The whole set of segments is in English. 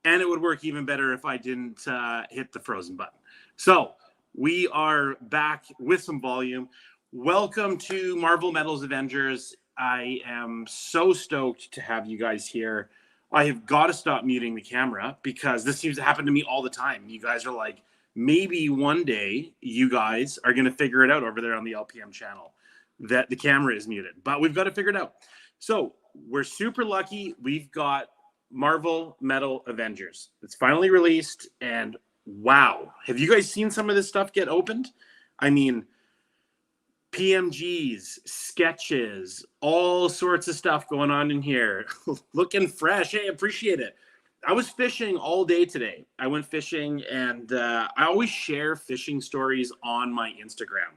And it would work even better if I didn't hit the frozen button. So we are back with some volume. Welcome to Marvel Metal Avengers. I am so stoked to have you guys here. I have got to stop muting the camera because this seems to happen to me all the time. You guys are like, maybe one day you guys are going to figure it out over there on the LPM channel that the camera is muted. But we've got to figure it out. So we're super lucky. We've got Marvel Metal Avengers. It's finally released, and wow. Have you guys seen some of this stuff get opened? I mean, PMGs, sketches, all sorts of stuff going on in here. Looking fresh. Hey, appreciate it. I was fishing all day today. I went fishing, and I always share fishing stories on my Instagram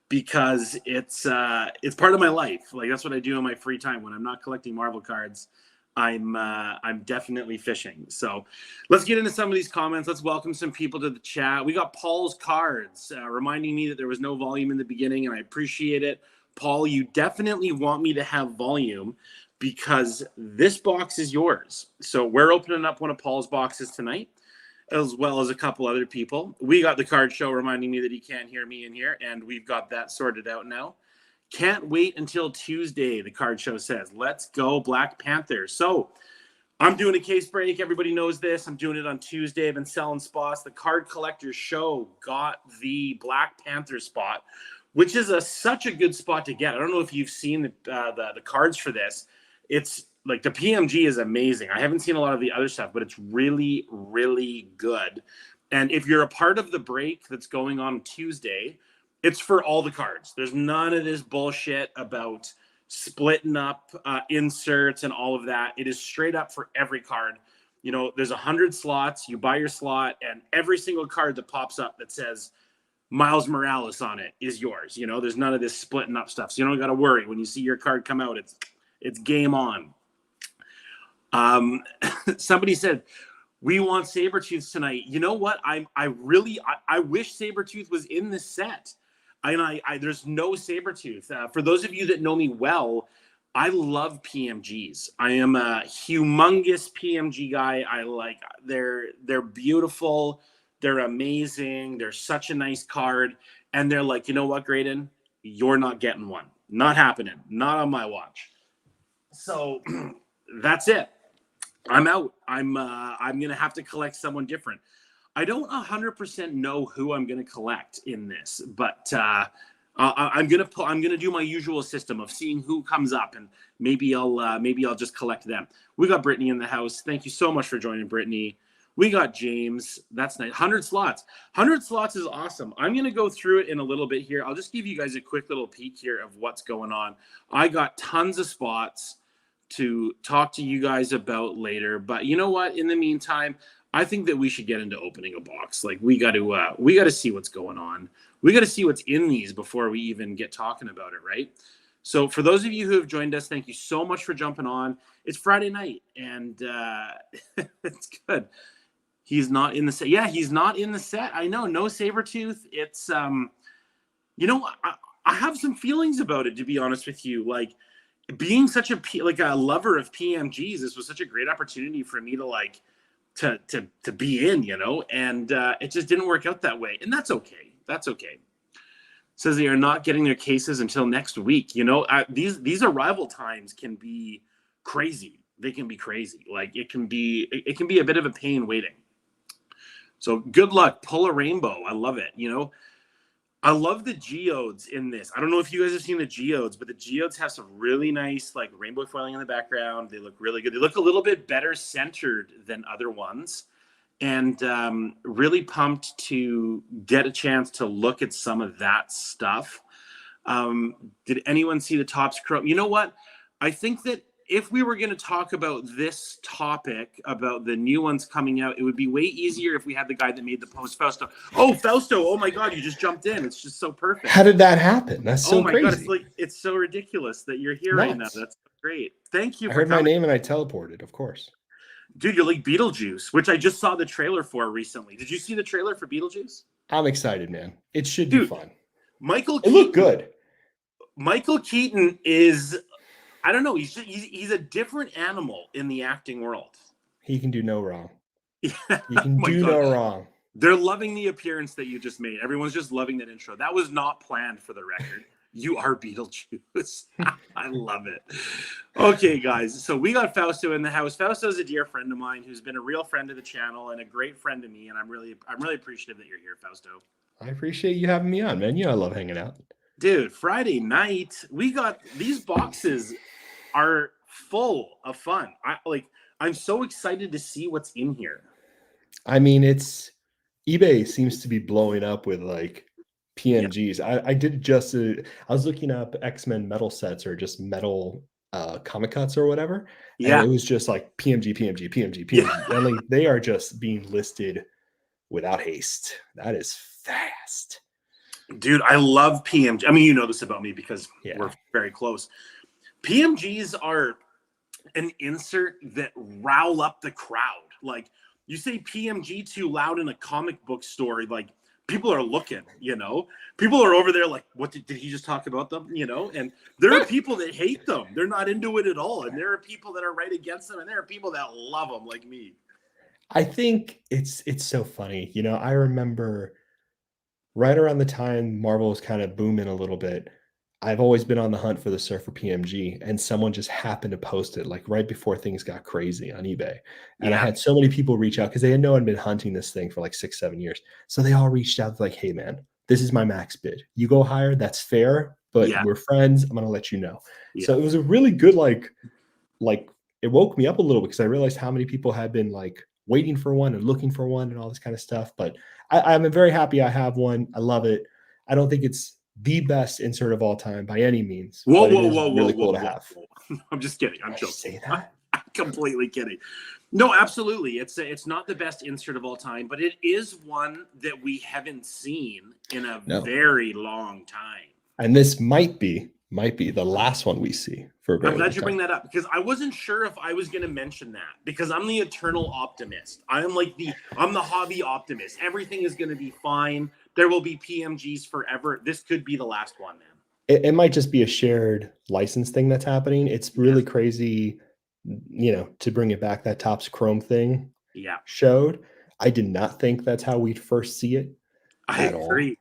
because it's part of my life. Like, that's what I do in my free time when I'm not collecting Marvel cards. I'm definitely fishing. So let's get into some of these comments. Let's welcome some people to the chat. We got Paul's cards reminding me that there was no volume in the beginning, and I appreciate it. Paul, you definitely want me to have volume because this box is yours. So we're opening up one of Paul's boxes tonight, as well as a couple other people. We got the card show reminding me that he can't hear me in here, and we've got that sorted out now. Can't wait until Tuesday, the card show says. Let's go, Black Panther. So I'm doing a case break. Everybody knows this. I'm doing it on Tuesday. I've been selling spots. The Card Collectors Show got the Black Panther spot, which is such a good spot to get. I don't know if you've seen the cards for this. It's like the PMG is amazing. I haven't seen a lot of the other stuff, but it's really, really good. And if you're a part of the break that's going on Tuesday, it's for all the cards. There's none of this bullshit about splitting up inserts and all of that. It is straight up for every card. You know, there's 100 slots. You buy your slot, and every single card that pops up that says Miles Morales on it is yours. You know, there's none of this splitting up stuff. So you don't got to worry. When you see your card come out, it's game on. Somebody said, we want Sabretooth tonight. You know what? I wish Sabretooth was in this set. There's no Sabretooth. For those of you that know me well, I love PMGs. I am a humongous PMG guy. They're beautiful. They're amazing. They're such a nice card. And they're like, you know what, Graydon? You're not getting one. Not happening. Not on my watch. So that's it. I'm out. I'm going to have to collect someone different. I don't 100% know who I'm going to collect in this, but I'm going to do my usual system of seeing who comes up, and maybe I'll just collect them. We got Brittany in the house. Thank you so much for joining, Brittany. We got James. That's nice. 100 slots. 100 slots is awesome. I'm going to go through it in a little bit here. I'll just give you guys a quick little peek here of what's going on. I got tons of spots to talk to you guys about later, but you know what? In the meantime, I think that we should get into opening a box. Like, we got to see what's going on. We got to see what's in these before we even get talking about it, right? So for those of you who have joined us, thank you so much for jumping on. It's Friday night, and it's good. He's not in the set. Yeah, he's not in the set. I know, no Sabretooth. It's you know, I have some feelings about it, to be honest with you. Like, being such a lover of PMGs, this was such a great opportunity for me to be in, you know, and it just didn't work out that way, and that's okay. That's okay. Says they are not getting their cases until next week. You know, these arrival times can be crazy. They can be crazy. Like, it can be a bit of a pain waiting. So good luck. Pull a rainbow. I love it. You know, I love the geodes in this. I don't know if you guys have seen the geodes, but the geodes have some really nice, like, rainbow foiling in the background. They look really good. They look a little bit better centered than other ones. And really pumped to get a chance to look at some of that stuff. Did anyone see the Topps Chrome? You know what? I think that if we were going to talk about this topic, about the new ones coming out, it would be way easier if we had the guy that made the post, Fausto. Oh, Fausto. Oh, my God. You just jumped in. It's just so perfect. How did that happen? That's so crazy. God. It's so ridiculous that you're here right now. That's great. Thank you. I heard my name and I teleported, of course. Dude, you're like Beetlejuice, which I just saw the trailer for recently. Did you see the trailer for Beetlejuice? I'm excited, man. It should be fun. Michael Keaton, looked good. Michael Keaton is, I don't know, he's a different animal in the acting world. He can do no wrong. Yeah. He can My do God. no wrong. They're loving the appearance that you just made. Everyone's just loving that intro. That was not planned, for the record. You are Beetlejuice. I love it. Okay, guys. So we got Fausto in the house. Fausto is a dear friend of mine who's been a real friend of the channel and a great friend to me. And I'm really appreciative that you're here, Fausto. I appreciate you having me on, man. You know I love hanging out. Dude, Friday night, we got these boxes are full of fun. I'm so excited to see what's in here. I mean, eBay seems to be blowing up with like PMGs. Yeah. I did just I was looking up X-Men metal sets or just metal comic cuts or whatever. Yeah. And it was just like PMG. Yeah. And like they are just being listed without haste. That is fast. Dude, I love PMG. I mean, you know this about me because we're very close. PMGs are an insert that rile up the crowd. Like, you say PMG too loud in a comic book store, like, people are looking, you know? People are over there like, what did he just talk about them, you know? And there are people that hate them. They're not into it at all. And there are people that are right against them. And there are people that love them like me. I think it's so funny. You know, I remember right around the time Marvel was kind of booming a little bit, I've always been on the hunt for the Surfer PMG, and someone just happened to post it like right before things got crazy on eBay. And I had so many people reach out because they had no one been hunting this thing for like 6-7 years. So they all reached out like, hey man, this is my max bid. You go higher, that's fair, but we're friends. I'm going to let you know. So it was a really good, like it woke me up a little because I realized how many people had been like waiting for one and looking for one and all this kind of stuff. But I'm very happy I have one. I love it. I don't think it's the best insert of all time by any means. Whoa. I'm just kidding. I'm joking. Say that? I'm completely kidding. No, absolutely. It's not the best insert of all time, but it is one that we haven't seen in a very long time. And this might be the last one we see for a very I'm glad long you time. bring that up because I wasn't sure if I was going to mention that because I'm the eternal optimist. I'm the hobby optimist. Everything is going to be fine. There will be PMGs forever. This could be the last one, man. It might just be a shared license thing that's happening. It's really crazy, you know, to bring it back. That Topps Chrome thing showed. I did not think that's how we'd first see it. I agree.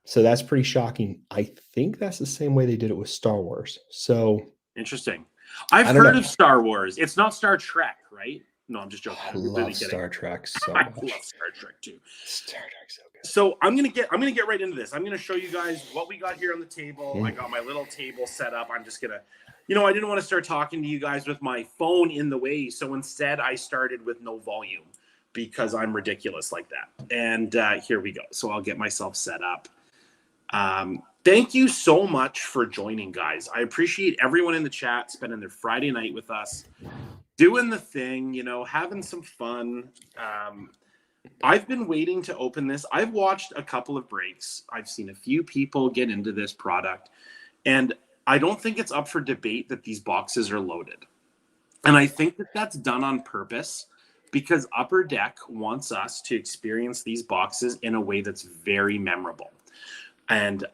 So that's pretty shocking. I think that's the same way they did it with Star Wars. So interesting. I've heard of Star Wars. It's not Star Trek, right? No, I'm just joking. I love Star Trek so much. I love Star Trek too. Star Trek's so good. So I'm gonna get right into this. I'm gonna show you guys what we got here on the table. I got my little table set up. I'm just gonna, you know, I didn't want to start talking to you guys with my phone in the way, so instead I started with no volume because I'm ridiculous like that. And here we go. So I'll get myself set up. Thank you so much for joining, guys. I appreciate everyone in the chat spending their Friday night with us, doing the thing, you know, having some fun. I've been waiting to open this. I've watched a couple of breaks. I've seen a few people get into this product, and I don't think it's up for debate that these boxes are loaded. And I think that that's done on purpose because Upper Deck wants us to experience these boxes in a way that's very memorable. And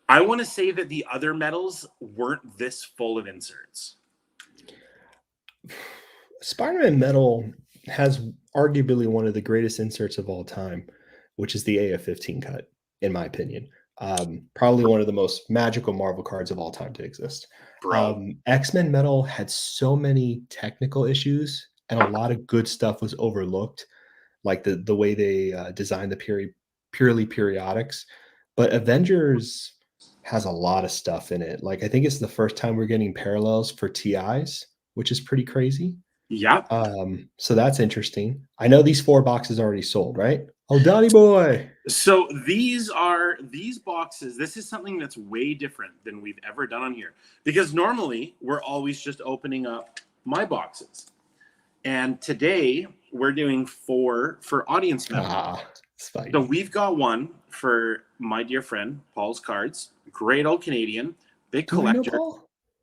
I want to say that the other metals weren't this full of inserts. Spider-Man metal has arguably one of the greatest inserts of all time, which is the AF-15 cut, in my opinion. Probably one of the most magical Marvel cards of all time to exist. X-Men metal had so many technical issues, and a lot of good stuff was overlooked, like the way they designed the purely periodics. But Avengers has a lot of stuff in it. Like, I think it's the first time we're getting parallels for TIs, which is pretty crazy. Yeah. So that's interesting. I know these 4 boxes already sold, right? Oh, Donny boy. So these boxes, this is something that's way different than we've ever done on here. Because normally we're always just opening up my boxes. And today we're doing 4 for audience members. Spidey. So we've got one for my dear friend, Paul's Cards. Great old Canadian, big collector.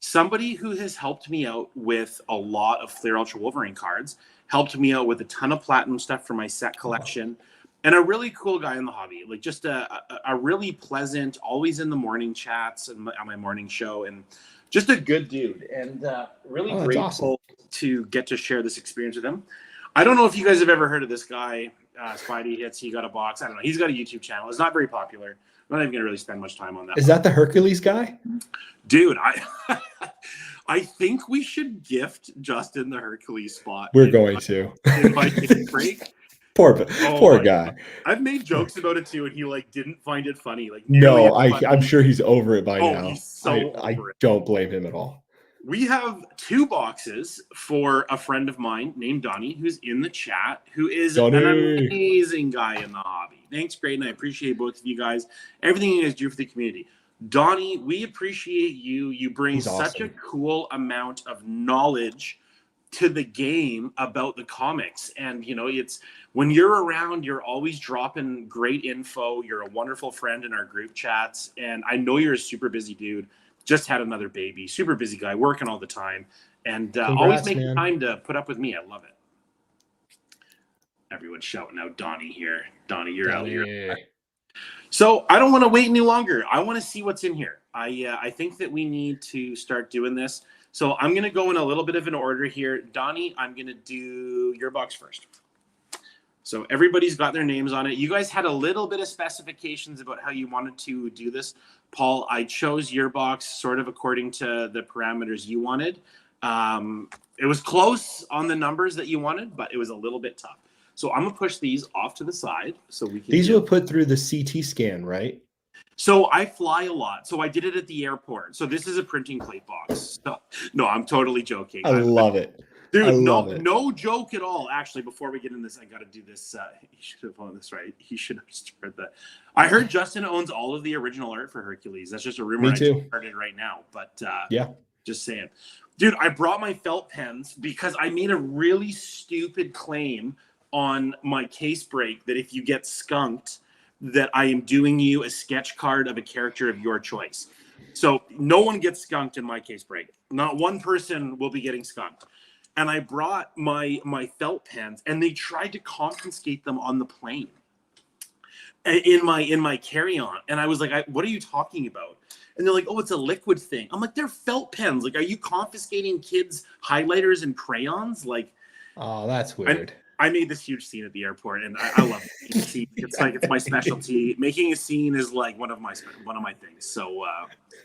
Somebody who has helped me out with a lot of Flair Ultra Wolverine cards, helped me out with a ton of platinum stuff for my set collection, and a really cool guy in the hobby. Like just a really pleasant, always in the morning chats and on my morning show. And just a good dude, and really Oh, that's grateful awesome. to get to share this experience with him. I don't know if you guys have ever heard of this guy, Spidey Hits. He got a box. I don't know. He's got a YouTube channel. It's not very popular. I'm not even gonna really spend much time on that. Is that the Hercules guy? Dude, I think we should gift Justin the Hercules spot. We're going to. In my Case Break. Poor guy. God. I've made jokes about it too, and he like didn't find it funny. Like no, I'm sure he's over it by now. He's so I over it. Don't blame him at all. We have 2 boxes for a friend of mine named Donny, who's in the chat, who is Donny. an amazing guy in the hobby. Thanks, great, and I appreciate both of you guys. Everything you guys do for the community. Donny, we appreciate you. You bring such a cool amount of knowledge to the game about the comics. And, you know, it's when you're around, you're always dropping great info. You're a wonderful friend in our group chats. And I know you're a super busy dude. Just had another baby, super busy guy, working all the time, and always making time to put up with me. I love it. Everyone's shouting out Donny here. Donny, you're out here. So I don't want to wait any longer. I want to see what's in here. I think that we need to start doing this. So I'm going to go in a little bit of an order here. Donny, I'm going to do your box first. So everybody's got their names on it. You guys had a little bit of specifications about how you wanted to do this. Paul, I chose your box sort of according to the parameters you wanted. It was close on the numbers that you wanted, but it was a little bit tough. So I'm going to push these off to the side so we can. These will put through the CT scan, right? So I fly a lot. So I did it at the airport. So this is a printing plate box. No, I'm totally joking. I love it. Dude, no joke at all. Actually, before we get in this, I got to do this. He should have on this right. He should have started that. I heard Justin owns all of the original art for Hercules. That's just a rumor. Me too. I started right now, but yeah, just saying. Dude, I brought my felt pens because I made a really stupid claim on my case break that if you get skunked, that I am doing you a sketch card of a character of your choice. So no one gets skunked in my case break. Not one person will be getting skunked. And I brought my felt pens, and they tried to confiscate them on the plane in my carry-on. And I was like, what are you talking about? And they're like, oh, it's a liquid thing. I'm like, they're felt pens. Like, are you confiscating kids' highlighters and crayons? Like, oh, that's weird. I made this huge scene at the airport, and I love it. It's like it's my specialty. Making a scene is like one of my things. So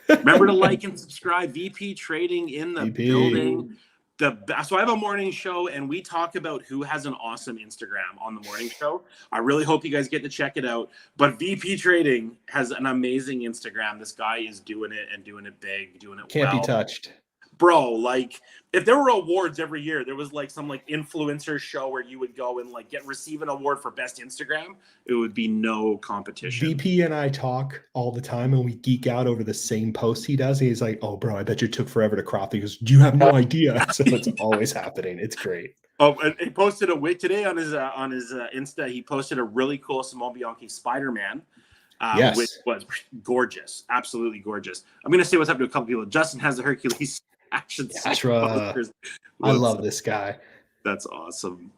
remember to like and subscribe. VP Trading in the building. So I have a morning show, and we talk about who has an awesome Instagram on the morning show. I really hope you guys get to check it out. But VP Trading has an amazing Instagram. This guy is doing it and doing it big, doing it Can't be touched. Bro, like if there were awards every year, there was like some like influencer show where you would go and like receive an award for best Instagram, it would be no competition. VP and I talk all the time, and we geek out over the same post he does. He's like, oh bro, I bet you took forever to crop. He goes, you have no idea. So it's always happening. It's great. Oh, and he posted a wig today on his Insta. He posted a really cool Simone Bianchi Spider-Man. Yes. Which was gorgeous. Absolutely gorgeous. I'm going to say what's up to a couple people. Justin has the Hercules action. I love this guy. That's awesome.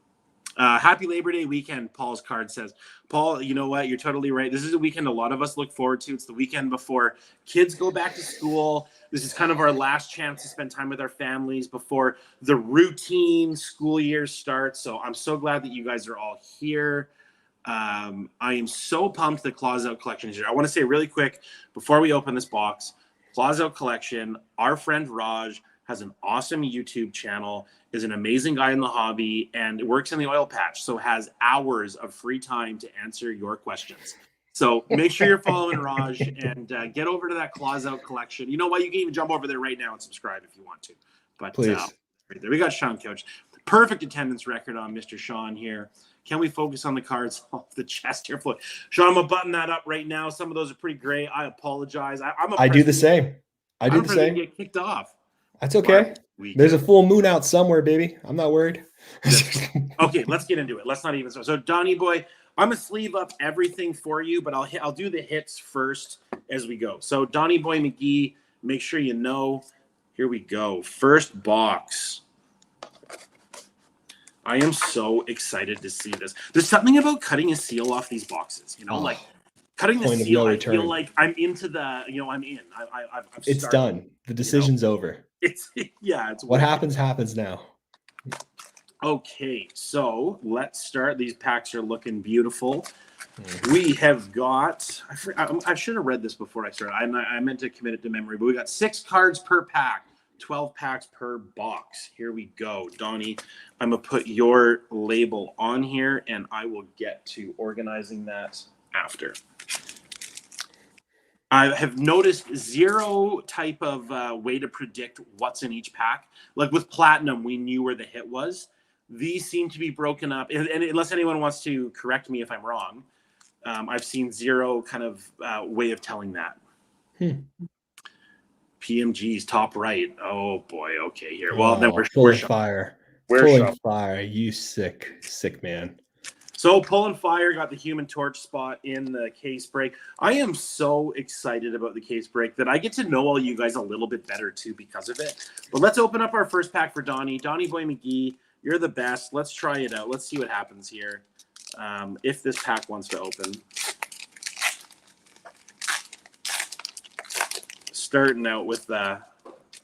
Happy Labor Day weekend, Paul's card says. Paul, you know what? You're totally right. This is a weekend a lot of us look forward to. It's the weekend before kids go back to school. This is kind of our last chance to spend time with our families before the routine school year starts. So I'm so glad that you guys are all here. I am so pumped the Claws Out collection is here. I want to say really quick before we open this box, Claws Out collection, our friend Raj has an awesome YouTube channel, is an amazing guy in the hobby, and works in the oil patch, so has hours of free time to answer your questions. So make sure you're following Raj and get over to that Claws Out collection. You know what? You can even jump over there right now and subscribe if you want to. But please. Right there, we got Sean Coach. Perfect attendance record on Mr. Sean here. Can we focus on the cards off the chest here? Sean, I'm going to button that up right now. Some of those are pretty great. I apologize. I do the same. I do the same. Get kicked off. That's okay. There's a full moon out somewhere, baby. I'm not worried. Okay, let's get into it. Let's not even start. So, Donny boy, I'm going to sleeve up everything for you, but I'll do the hits first as we go. So, Donny boy McGee, make sure you know. Here we go. First box. I am so excited to see this. There's something about cutting a seal off these boxes, you know, like cutting the point of seal, no I feel return. like I'm into the, I'm in. I've It's started, done. The decision's over. It's yeah, it's What working. happens now. Okay, so let's start. These packs are looking beautiful. Mhm. We have got, I should have read this before I started. I meant to commit it to memory, but we got 6 cards per pack, 12 packs per box. Here we go. Donny, I'm going to put your label on here, and I will get to organizing that after. I have noticed zero type of way to predict what's in each pack. Like with Platinum, we knew where the hit was. These seem to be broken up. And unless anyone wants to correct me if I'm wrong, I've seen zero kind of way of telling that. PMG's top right. Oh, boy. Okay, here. Well, then we're full of shuffling. fire. We're Full shuffling. of fire. You sick man. So Pulling Fire got the Human Torch spot in the case break. I am so excited about the case break that I get to know all you guys a little bit better too because of it. But let's open up our first pack for Donny. Donny Boy McGee, you're the best. Let's try it out. Let's see what happens here. If this pack wants to open. Starting out with I'm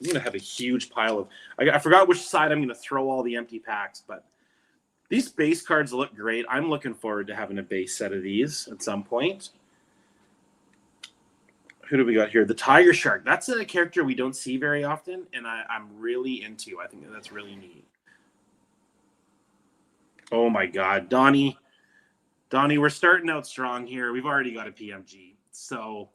going to have a huge pile of... I forgot which side I'm going to throw all the empty packs, but... These base cards look great. I'm looking forward to having a base set of these at some point. Who do we got here? The Tiger Shark. That's a character we don't see very often, and I'm really into. I think that's really neat. Oh, my God. Donny, we're starting out strong here. We've already got a PMG. So,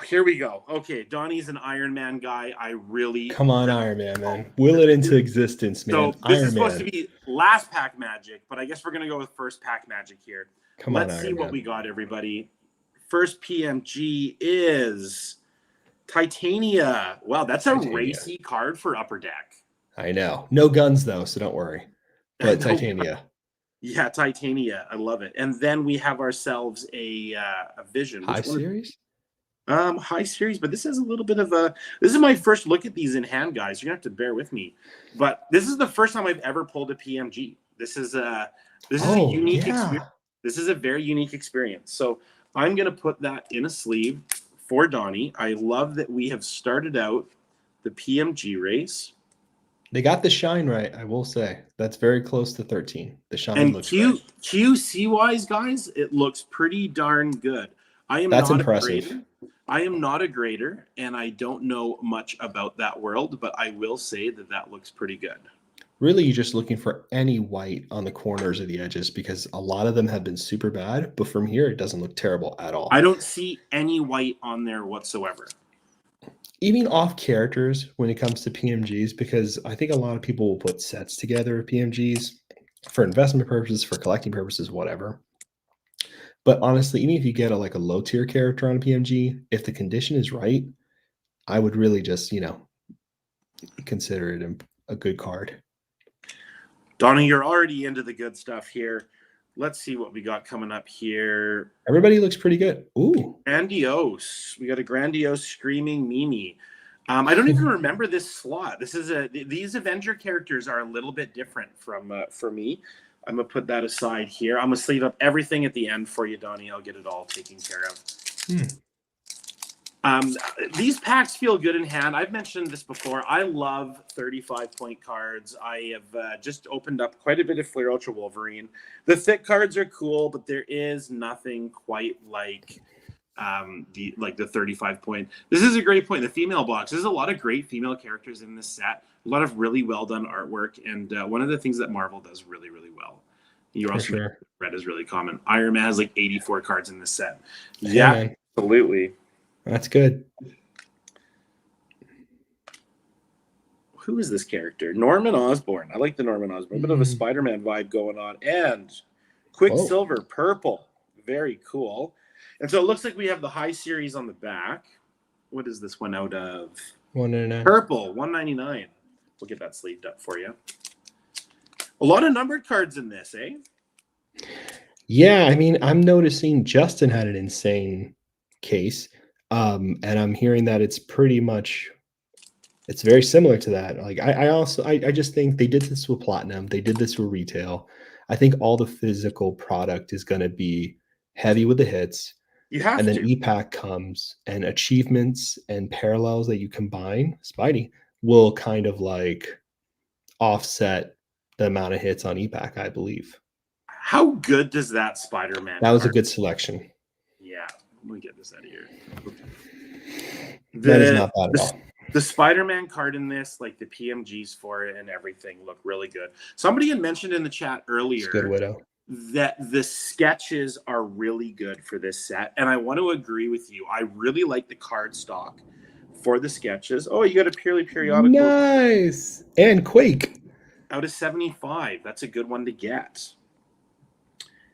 here we go. Okay, Donny's an Iron Man guy. I really... Come on, Iron Man. Will it into existence, man. So this Iron is supposed Man. to be last pack magic, but I guess we're going to go with first pack magic here. Come on, Let's see Iron what Man. we got, everybody. First PMG is Titania. Wow, that's a racy card for Upper Deck. I know. No guns, though, so don't worry. But No. Titania. Yeah, Titania. I love it. And then we have ourselves a Vision. High series? High series, but this is a little bit of a... This is my first look at these in hand, guys. You're going to have to bear with me. But this is the first time I've ever pulled a PMG. This is a unique experience. This is a very unique experience. So I'm going to put that in a sleeve for Donny. I love that we have started out the PMG race. They got the shine right, I will say. That's very close to 13. The shine looks right. QC-wise, guys, it looks pretty darn good. That's impressive. I am not a grader, and I don't know much about that world, but I will say that that looks pretty good. Really, you're just looking for any white on the corners of the edges because a lot of them have been super bad, but from here, it doesn't look terrible at all. I don't see any white on there whatsoever. Even off characters when it comes to PMGs, because I think a lot of people will put sets together of PMGs for investment purposes, for collecting purposes, whatever. But honestly, even if you get a low tier character on a PMG, if the condition is right, I would really just, consider it a good card. Donny, you're already into the good stuff here. Let's see what we got coming up here. Everybody looks pretty good. Ooh. Grandiose. We got a Grandiose Screaming Mimi. I don't even remember this slot. These Avenger characters are a little bit different from for me. I'm going to put that aside here. I'm going to sleeve up everything at the end for you, Donny. I'll get it all taken care of. These packs feel good in hand. I've mentioned this before. I love 35-point cards. I have just opened up quite a bit of Flair Ultra Wolverine. The thick cards are cool, but there is nothing quite like the 35-point. This is a great point. The female box. There's a lot of great female characters in this set. A lot of really well done artwork, and one of the things that Marvel does really, really well. You're also sure. Red is really common. Iron Man has 84 cards in this set. Yeah, absolutely. That's good. Who is this character? Norman Osborn. I like the Norman Osborn. A bit of a Spider-Man vibe going on. And Quicksilver purple. Very cool. And so it looks like we have the high series on the back. What is this one out of? 199. Purple, 199. We'll get that sleeved up for you. A lot of numbered cards in this, eh? Yeah, I mean, I'm noticing Justin had an insane case. And I'm hearing that it's pretty much, it's very similar to that. Like I just think they did this with Platinum. They did this with retail. I think all the physical product is going to be heavy with the hits. You have And then to. E-Pack comes, and achievements and parallels that you combine, Spidey, will kind of like offset the amount of hits on E-Pack, I believe. How good does that Spider-Man That was a card? good selection. Yeah, let me get this out of here. That is not bad at all. The Spider-Man card in this, like the PMGs for it and everything, look really good. Somebody had mentioned in the chat earlier It's good, Widow. that the sketches are really good for this set, and I want to agree with you. I really like the card stock for the sketches. Oh, you got a purely periodical. Nice. And Quake. Out of 75. That's a good one to get.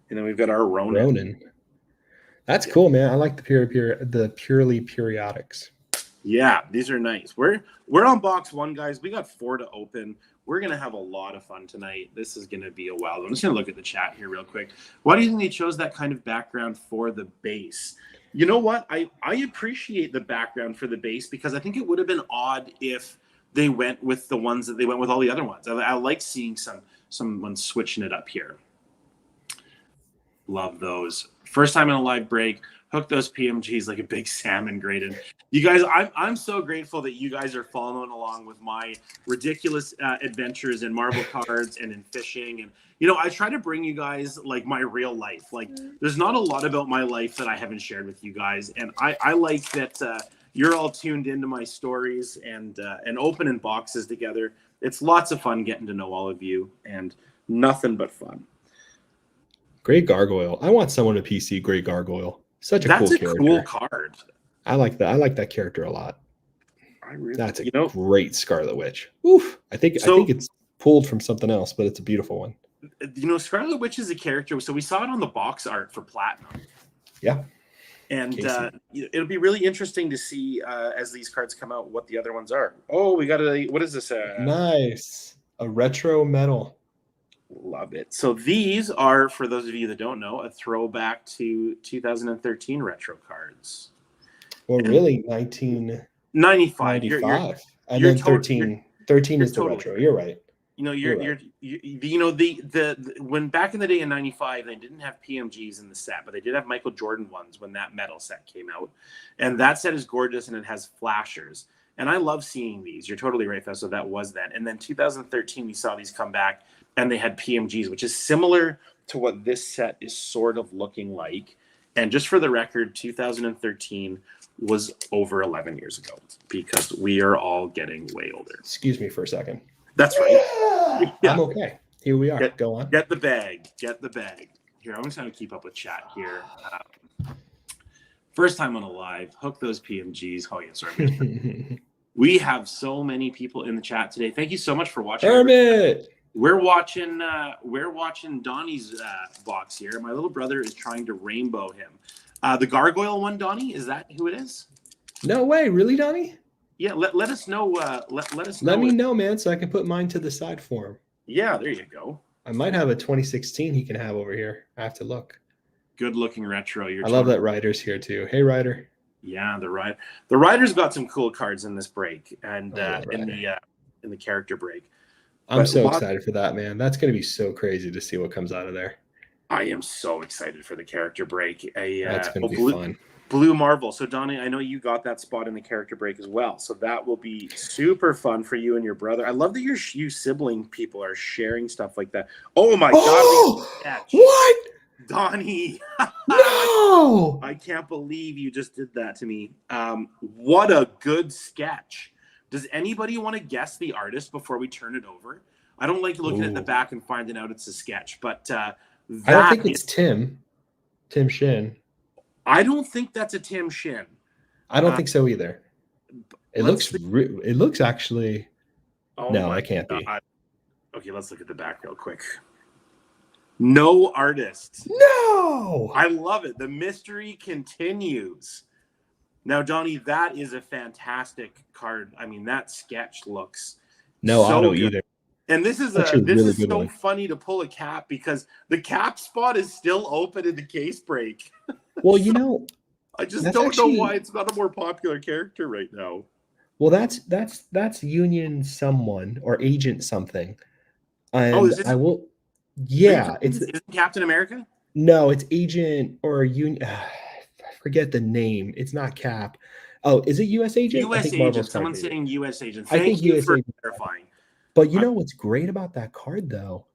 And then we've got our Ronin. That's cool, man. I like the purely periodics. Yeah, these are nice. We're on box 1, guys. We got 4 to open. We're going to have a lot of fun tonight. This is going to be a wild one. I'm just going to look at the chat here real quick. Why do you think they chose that kind of background for the base? You know what? I appreciate the background for the base because I think it would have been odd if they went with the ones that they went with all the other ones. I like seeing someone switching it up here. Love those. First time in a live break. Hook those PMGs like a big salmon grated. You guys, I'm so grateful that you guys are following along with my ridiculous adventures in Marvel cards and in fishing. And, you know, I try to bring you guys like my real life. Like there's not a lot about my life that I haven't shared with you guys. And I like that you're all tuned into my stories and opening boxes together. It's lots of fun getting to know all of you and nothing but fun. Great Gargoyle. I want someone to PC Great Gargoyle. Such a That's cool a character. cool card. I like that. I like that character a lot. That's a you know, great Scarlet Witch. Oof. I think it's pulled from something else, but it's a beautiful one. You know, Scarlet Witch is a character. So we saw it on the box art for Platinum. Yeah. And it'll be really interesting to see as these cards come out what the other ones are. Oh, we got what is this? Nice. A retro metal. Love it. So these are, for those of you that don't know, a throwback to 2013 retro cards. Well, really, 1995. And then 13 is the retro. You're right. You know, when back in the day in 95, they didn't have PMGs in the set, but they did have Michael Jordan ones when that metal set came out. And that set is gorgeous and it has flashers. And I love seeing these. You're totally right, Festo. That was that. And then 2013, we saw these come back and they had PMGs, which is similar to what this set is sort of looking like. And just for the record, 2013 was over 11 years ago because we are all getting way older. Excuse me for a second. That's right. Yeah. I'm okay. Here we are. Go on. Get the bag. Get the bag. Here, I'm just going to keep up with chat here. First time on a live. Hook those PMGs. Oh, yeah, sorry. We have so many people in the chat today. Thank you so much for watching. Hermit! We're watching Donny's box here. My little brother is trying to rainbow him. The gargoyle one, Donny, is that who it is? No way, really, Donny? Yeah, let us know. Let us know. Let me know, man, so I can put mine to the side for him. Yeah, there you go. I might have a 2016 he can have over here. I have to look. Good looking retro. I love that Ryder's here too. Hey, Ryder. Yeah, the Ryder's got some cool cards in this break and in the character break. I'm so excited for that, man. That's going to be so crazy to see what comes out of there. I am so excited for the character break. That's going to be fun. Blue Marvel. So, Donny, I know you got that spot in the character break as well. So that will be super fun for you and your brother. I love that you sibling people are sharing stuff like that. Oh, my God. What? Donny. No. I can't believe you just did that to me. What a good sketch. Does anybody want to guess the artist before we turn it over? I don't like looking at the back and finding out it's a sketch, but I don't think it's Tim Shin. I don't think that's a Tim Shin. I don't think so either. It looks actually. Oh no, I can't be. Okay, let's look at the back real quick. No artist. No. I love it. The mystery continues. Now, Donny, that is a fantastic card. I mean, that sketch looks no auto either. And this is so funny to pull a cap because the cap spot is still open in the case break. Well, you know, I just don't know why it's not a more popular character right now. Well, that's Union someone or Agent something. And is it? I will. Yeah, is it Captain America? No, it's Agent or Union. I forget the name. It's not Cap. Oh, is it U.S. Agent? I U.S. think Marvel's agent. card Someone's made it. saying U.S. agent. I think Thank you U.S. for Agent. clarifying. But you know what's great about that card, though?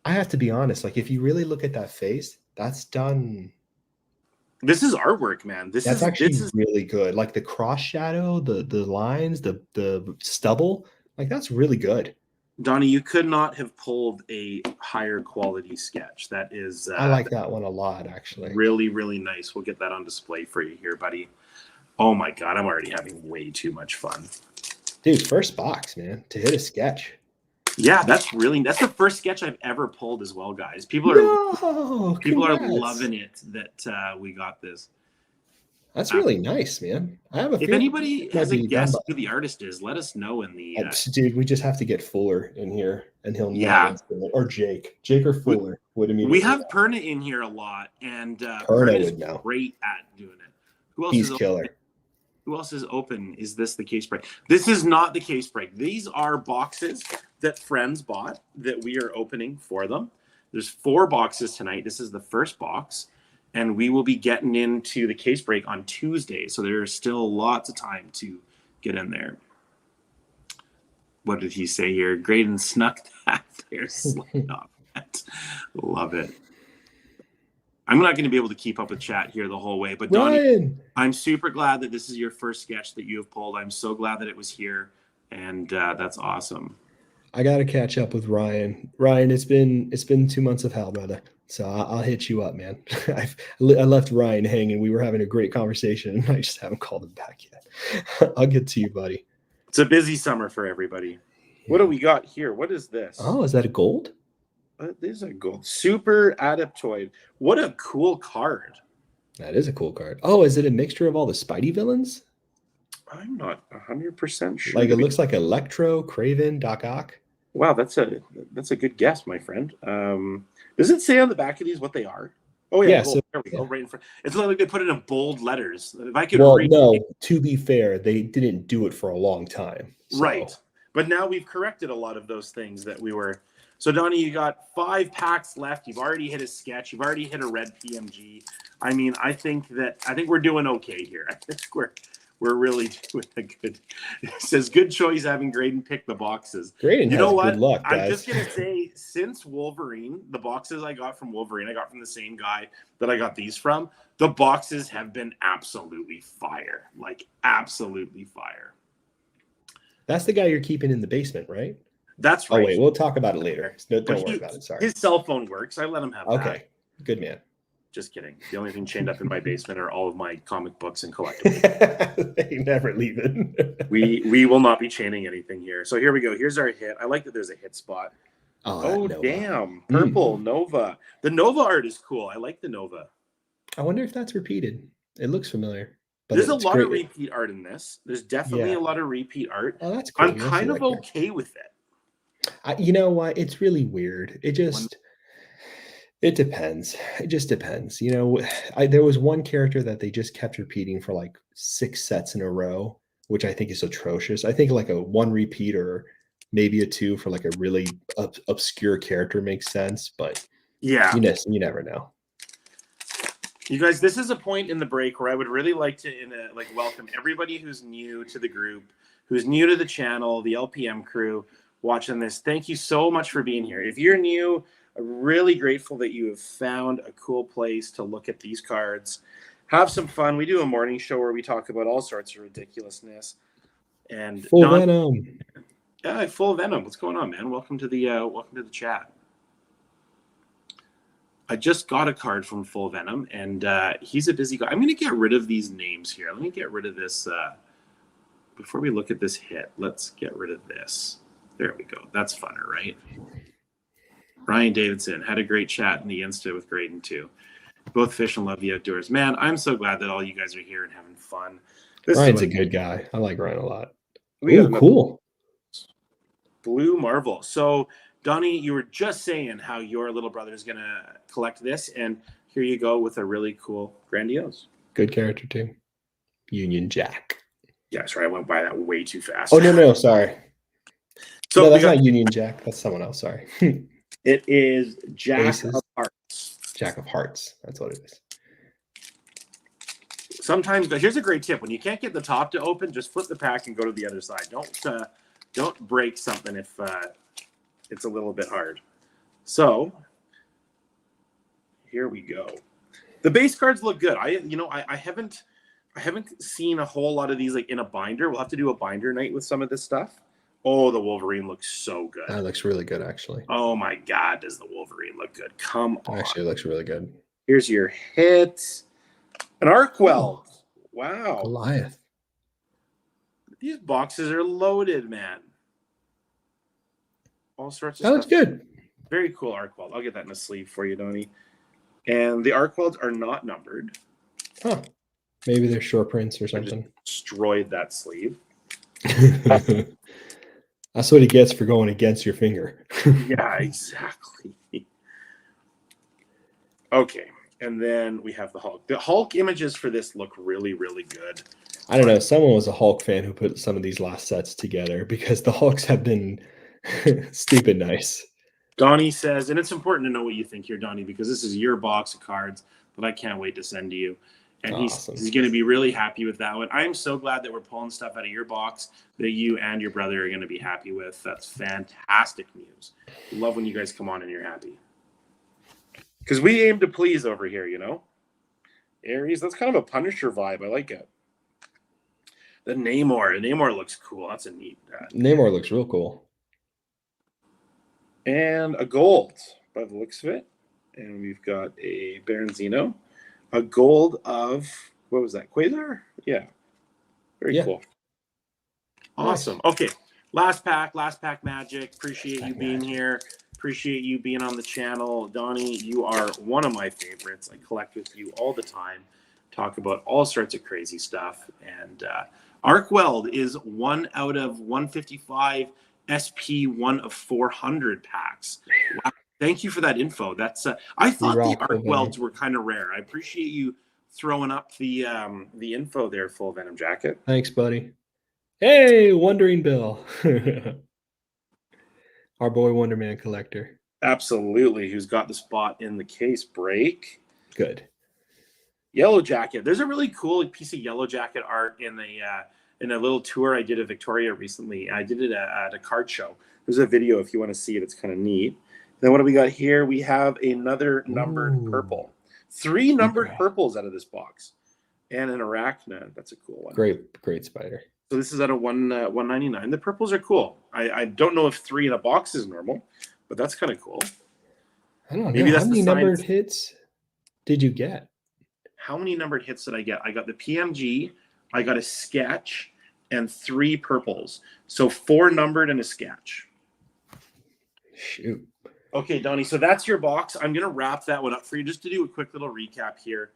I have to be honest. Like, if you really look at that face, that's done. This is artwork, man. That's This actually is really good. Like the cross shadow, the lines, the stubble. Like that's really good. Donnie. You could not have pulled a higher quality sketch. That is I like that one a lot, actually. really, really nice. We'll get that on display for you here, buddy. Oh my god, I'm already having way too much fun. Dude, first box, man, to hit a sketch. Yeah, that's the first sketch I've ever pulled as well, guys. People are loving it that we got this. That's really nice, man. I have a If feeling anybody has a guess who the artist is, let us know in the. Dude, we just have to get Fuller in here, and he'll know. Yeah. Or Jake or Fuller would immediately. We have Perna in here a lot, and Perna would know. Great at doing it. Who else He's is killer. Open? Who else is open? Is this the case break? This is not the case break. These are boxes that friends bought that we are opening for them. There's 4 boxes tonight. This is the first box, and we will be getting into the case break on Tuesday. So there's still lots of time to get in there. What did he say here? Graydon snuck that there. Love it. I'm not going to be able to keep up with chat here the whole way, but Donnie, I'm super glad that this is your first sketch that you have pulled. I'm so glad that it was here, and that's awesome. I got to catch up with Ryan. Ryan, it's been 2 months of hell, brother. So I'll hit you up, man. I left Ryan hanging. We were having a great conversation, and I just haven't called him back yet. I'll get to you, buddy. It's a busy summer for everybody. Yeah. What do we got here? What is this? Oh, is that a gold? This is a gold. Super Adaptoid. What a cool card. That is a cool card. Oh, is it a mixture of all the Spidey villains? I'm not 100% sure. Like it looks like Electro, Kraven, Doc Ock. Wow, that's a good guess, my friend. Does it say on the back of these what they are? Oh yeah, so, there we go, right in front. It's like they put it in bold letters. If I could read. No, to be fair, they didn't do it for a long time. So. Right. But now we've corrected a lot of those things that we were. So Donnie, you got 5 packs left. You've already hit a sketch. You've already hit a red PMG. I mean, I think we're doing okay here. I think we're really doing a good. It says good choice having Graydon pick the boxes. Graydon, you know what? Good luck, guys. I'm just gonna say, since Wolverine, the boxes I got from Wolverine, I got from the same guy that I got these from. The boxes have been absolutely fire, like absolutely fire. That's the guy you're keeping in the basement, right? That's right. Oh wait, we'll talk about it later. Don't worry about it. Sorry. His cell phone works. I let him have that. Okay, good man. Just kidding. The only thing chained up in my basement are all of my comic books and collectibles. They never leave it. We will not be chaining anything here. So here we go. Here's our hit. I like that there's a hit spot. Oh damn. Purple Nova. The Nova art is cool. I like the Nova. I wonder if that's repeated. It looks familiar. But there's a lot of repeat art in this. There's definitely a lot of repeat art. Oh, that's cool. I'm kind of okay with it. You know what? It's really weird. It depends. It just depends. You know, there was one character that they just kept repeating for like 6 sets in a row, which I think is atrocious. I think like a 1 repeat or maybe a 2 for like a really obscure character makes sense. But yeah, you never know. You guys, this is a point in the break where I would really like to welcome everybody who's new to the group, who's new to the channel, the LPM crew watching this. Thank you so much for being here. If you're new, I'm really grateful that you have found a cool place to look at these cards. Have some fun. We do a morning show where we talk about all sorts of ridiculousness. And Full Venom. Yeah, Full Venom. What's going on, man? Welcome to the chat. I just got a card from Full Venom, and he's a busy guy. I'm going to get rid of these names here. Let me get rid of this. Before we look at this hit, let's get rid of this. There we go. That's funner, right? Ryan Davidson had a great chat in the Insta with Graydon, too. Both fish and love the outdoors. Man, I'm so glad that all you guys are here and having fun. Ryan's a good guy. I like Ryan a lot. Ooh, cool. Blue Marvel. So, Donnie, you were just saying how your little brother is going to collect this, and here you go with a really cool Grandiose. Good character, too. Union Jack. Yeah, sorry, I went by that way too fast. Oh, no, sorry. So no, that's not Union Jack. That's someone else, sorry. It is Jack of Hearts. Jack of Hearts. That's what it is. Sometimes, but here's a great tip: when you can't get the top to open, just flip the pack and go to the other side. Don't break something if it's a little bit hard. So here we go. The base cards look good. I haven't seen a whole lot of these like in a binder. We'll have to do a binder night with some of this stuff. Oh, the Wolverine looks so good. That looks really good, actually. Oh my God, does the Wolverine look good? Come on. Actually, it looks really good. Here's your hit. An Arkwell. Oh, wow. Goliath. These boxes are loaded, man. All sorts of stuff. That looks good. Very cool Arkwell. I'll get that in a sleeve for you, Donny. And the Arkwells are not numbered. Huh. Maybe they're short prints or something. I just destroyed that sleeve. That's what he gets for going against your finger. Yeah, exactly. Okay. And then we have the Hulk. The Hulk images for this look really, really good. I don't know. Someone was a Hulk fan who put some of these last sets together because the Hulks have been stupid nice. Donny says, and it's important to know what you think here, Donny, because this is your box of cards that I can't wait to send to you. And awesome. he's going to be really happy with that one. I'm so glad that we're pulling stuff out of your box that you and your brother are going to be happy with. That's fantastic news. Love when you guys come on and you're happy. Because we aim to please over here, you know? Aries, that's kind of a Punisher vibe. I like it. The Namor looks cool. That's a neat. Namor looks real cool. And a gold by the looks of it. And we've got a Baronzino. A gold of, what was that? Quasar? Yeah. Very cool. Awesome. Nice. Okay. Last pack magic. Appreciate you being here. Appreciate you being on the channel. Donny, you are one of my favorites. I collect with you all the time. Talk about all sorts of crazy stuff. And Arkweld is 1 out of 155 SP 1 of 400 packs. Wow. Thank you for that info. That's I thought the Arkwelds were kind of rare. I appreciate you throwing up the info there, Full Venom Jacket. Thanks, buddy. Hey, Wondering Bill. Our boy Wonder Man collector. Absolutely. Who's got the spot in the case break. Good. Yellow Jacket. There's a really cool piece of Yellow Jacket art in a little tour I did at Victoria recently. I did it at a card show. There's a video if you want to see it. It's kind of neat. Then what do we got here? We have another numbered purple. 3 numbered purples out of this box. And an Arachnid. That's a cool one. Great spider. So this is at a 199. The purples are cool. I don't know if 3 in a box is normal, but that's kind of cool. I don't know. Maybe that's how many numbered hits did you get? How many numbered hits did I get? I got the PMG, I got a sketch, and 3 purples. So 4 numbered and a sketch. Shoot. Okay, Donny, so that's your box. I'm going to wrap that one up for you just to do a quick little recap here.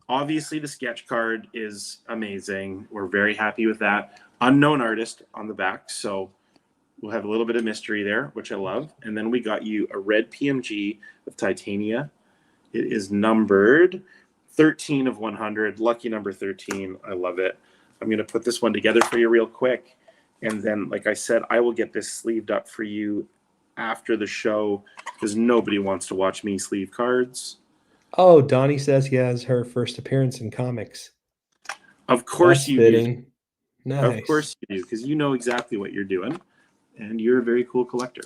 Obviously, the sketch card is amazing. We're very happy with that. Unknown artist on the back, so we'll have a little bit of mystery there, which I love. And then we got you a red PMG of Titania. It is numbered 13 of 100, lucky number 13. I love it. I'm going to put this one together for you real quick. And then, like I said, I will get this sleeved up for you after the show because nobody wants to watch me sleeve cards. Oh, Donny says he has her first appearance in comics. Of course you do. Nice. Of course you do, because you know exactly what you're doing, and you're a very cool collector.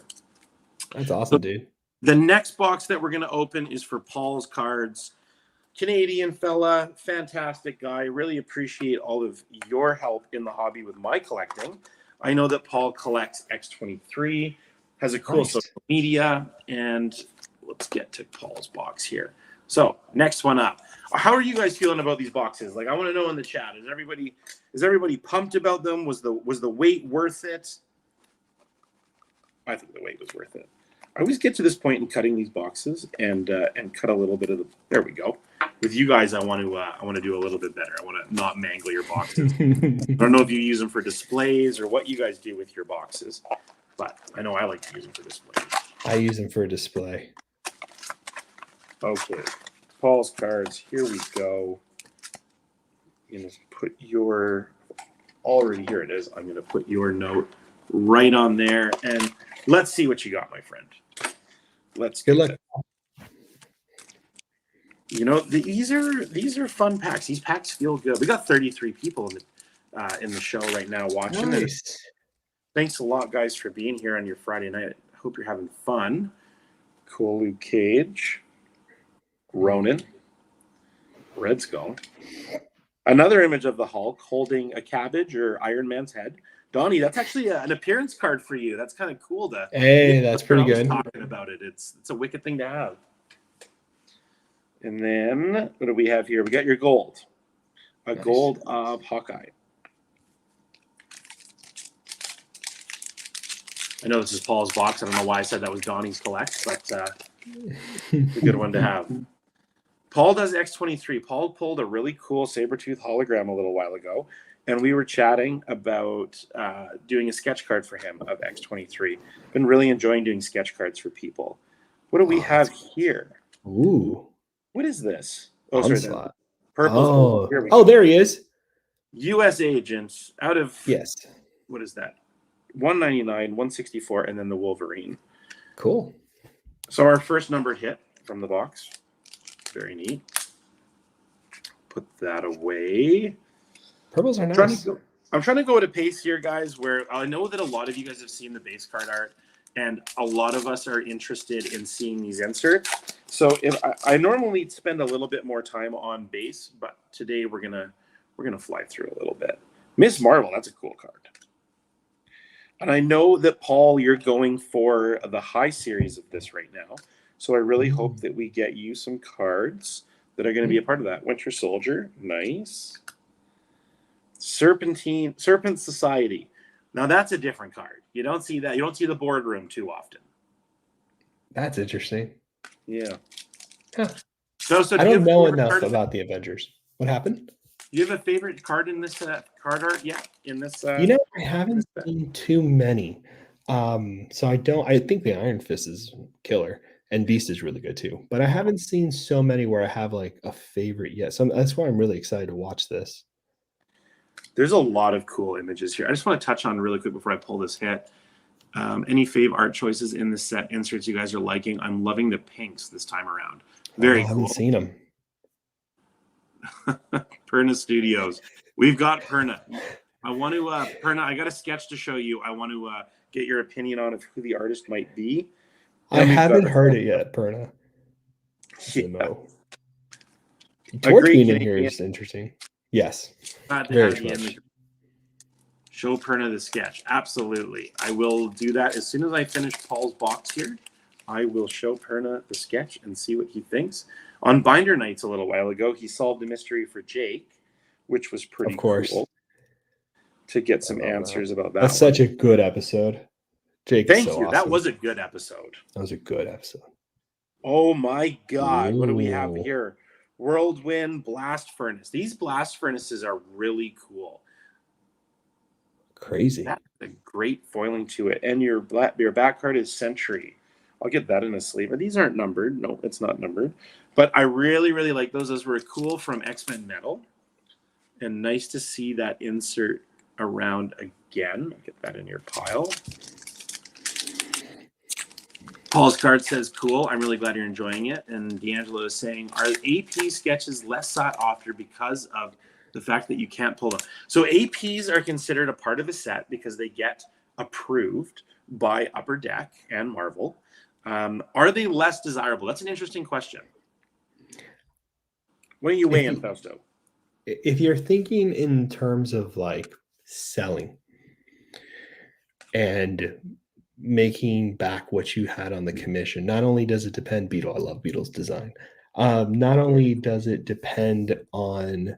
That's awesome, dude. The next box that we're going to open is for Paul's cards. Canadian fella, fantastic guy. Really appreciate all of your help in the hobby with my collecting. I know that Paul collects X23, has a cool social media, and let's get to Paul's box here. So next one up. How are you guys feeling about these boxes? Like, I want to know in the chat. Is everybody pumped about them? Was the wait worth it? I think the wait was worth it. I always get to this point in cutting these boxes and cut a little bit of the. There we go. With you guys, I want to do a little bit better. I want to not mangle your boxes. I don't know if you use them for displays or what you guys do with your boxes, but I know I like to use them for displays. I use them for display. Okay, Paul's cards. Here we go. I'm going to put your, already here it is. I'm going to put your note right on there. And let's see what you got, my friend. Let's good luck. You know, these are fun packs. These packs feel good. We got 33 people in the show right now watching. Nice. And thanks a lot, guys, for being here on your Friday night. I hope you're having fun. Cool Luke Cage. Ronan. Red Skull. Another image of the Hulk holding a cabbage or Iron Man's head. Donny, that's actually an appearance card for you. That's kind of cool. Hey, that's pretty good. Talking about it. It's a wicked thing to have. And then what do we have here? We got your gold. A nice. Gold of Hawkeye. I know this is Paul's box. I don't know why I said that was Donnie's collect, but it's a good one to have. Paul does X-23. Paul pulled a really cool Sabretooth hologram a little while ago, and we were chatting about doing a sketch card for him of X-23. Been really enjoying doing sketch cards for people. What do we have here? Ooh. What is this? Oh, sorry. Purple. Oh, there he is. U.S. agents out of... Yes. What is that? 199, 164, and then the Wolverine. Cool. So our first numbered hit from the box. Very neat. Put that away. Purples are nice. I'm trying to go at a pace here, guys, where I know that a lot of you guys have seen the base card art, and a lot of us are interested in seeing these inserts. So if I normally spend a little bit more time on base, but today we're gonna fly through a little bit. Miss Marvel, that's a cool card. And I know that, Paul, you're going for the high series of this right now. So I really hope that we get you some cards that are going to be a part of that. Winter Soldier, nice. Serpent Society. Now that's a different card. You don't see that. You don't see the boardroom too often. That's interesting. Yeah. Huh. So I don't know enough about the Avengers. What happened? Do you have a favorite card in this card art? Yeah, in this. I haven't seen too many. So I think the Iron Fist is killer, and Beast is really good too. But I haven't seen so many where I have like a favorite yet. So that's why I'm really excited to watch this. There's a lot of cool images here. I just want to touch on really quick before I pull this hit. Any fave art choices in this set inserts you guys are liking? I'm loving the pinks this time around. Very cool. I haven't seen them. Perna Studios. We've got Perna. I want to Perna, I got a sketch to show you. I want to get your opinion on who the artist might be. I haven't heard it yet, Perna. Yeah. Torch being in here is interesting. Yes. Very much. Show Perna the sketch. Absolutely. I will do that as soon as I finish Paul's box here. I will show Perna the sketch and see what he thinks. On Binder Nights a little while ago, he solved a mystery for Jake, which was pretty cool to get some answers about that. That's such a good episode. Jake, thank you. Awesome. That was a good episode. That was a good episode. Oh my God. What do we have here? Whirlwind Blast Furnace. These blast furnaces are really cool. Crazy. That's a great foiling to it. And your back card is Sentry. I'll get that in a sleeve. These aren't numbered. No, it's not numbered. But I really, really like those. Those were cool from X-Men Metal. And nice to see that insert around again. I'll get that in your pile. Paul's card says, cool. I'm really glad you're enjoying it. And D'Angelo is saying, are AP sketches less sought after because of the fact that you can't pull them? So APs are considered a part of a set because they get approved by Upper Deck and Marvel. Are they less desirable? That's an interesting question. What do you weigh in, Fausto? If you're thinking in terms of like selling and making back what you had on the commission, not only does it depend, Beetle, I love Beetle's design. Not only does it depend on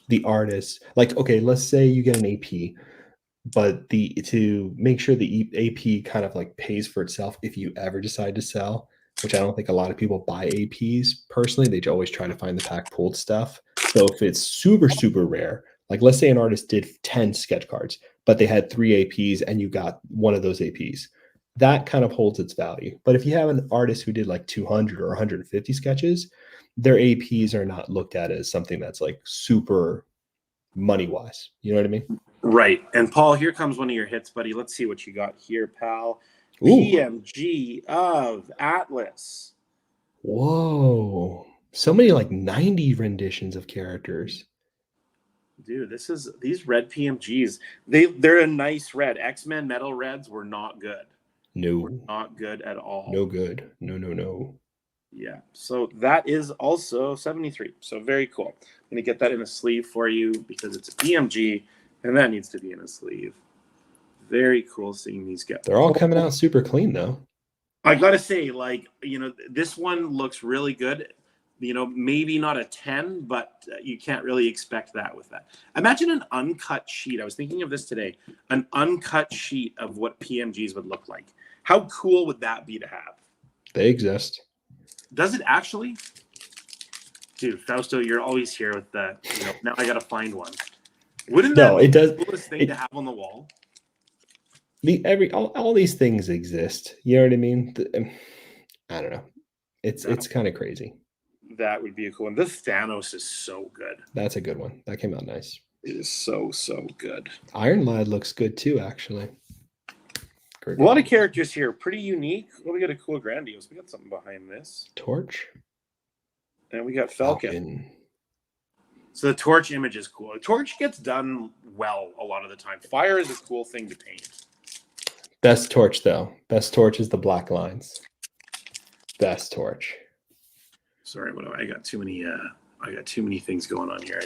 the artist, like, okay, let's say you get an AP, but to make sure the AP kind of like pays for itself if you ever decide to sell, which I don't think a lot of people buy APs personally. They always try to find the pack pulled stuff. So if it's super, super rare, like let's say an artist did 10 sketch cards, but they had 3 APs and you got one of those APs, that kind of holds its value. But if you have an artist who did like 200 or 150 sketches, their APs are not looked at as something that's like super money-wise. You know what I mean? Right. And Paul, here comes one of your hits, buddy. Let's see what you got here, pal. Ooh. PMG of Atlas. Whoa. So many like 90 renditions of characters. Dude, these red PMGs. They're a nice red. X-Men Metal Reds were not good. Were No. not good at all. No good. No, no, no. Yeah. So that is also 73. So very cool. I'm gonna get that in a sleeve for you because it's a PMG, and that needs to be in a sleeve. Very cool seeing these get. They're all coming out super clean though. I gotta say, like, this one looks really good. Maybe not a 10, but you can't really expect that with that. Imagine an uncut sheet. I was thinking of this today. An uncut sheet of what PMGs would look like. How cool would that be to have? They exist. Does it actually? Dude, Fausto, you're always here with that. Now I gotta find one. Wouldn't that be it does. The coolest thing to have on the wall? All these things exist. You know what I mean? I don't know. It's kind of crazy. That would be a cool one. This Thanos is so good. That's a good one. That came out nice. It is so good. Iron Lad looks good too, actually. Great. A lot of characters here, pretty unique. Well, we got a cool Grandiose. We got something behind this. Torch. And we got Falcon. So the Torch image is cool. The Torch gets done well a lot of the time. Fire is a cool thing to paint. Best Torch, though. Best Torch is the black lines. Best Torch. Sorry, I got too many things going on here.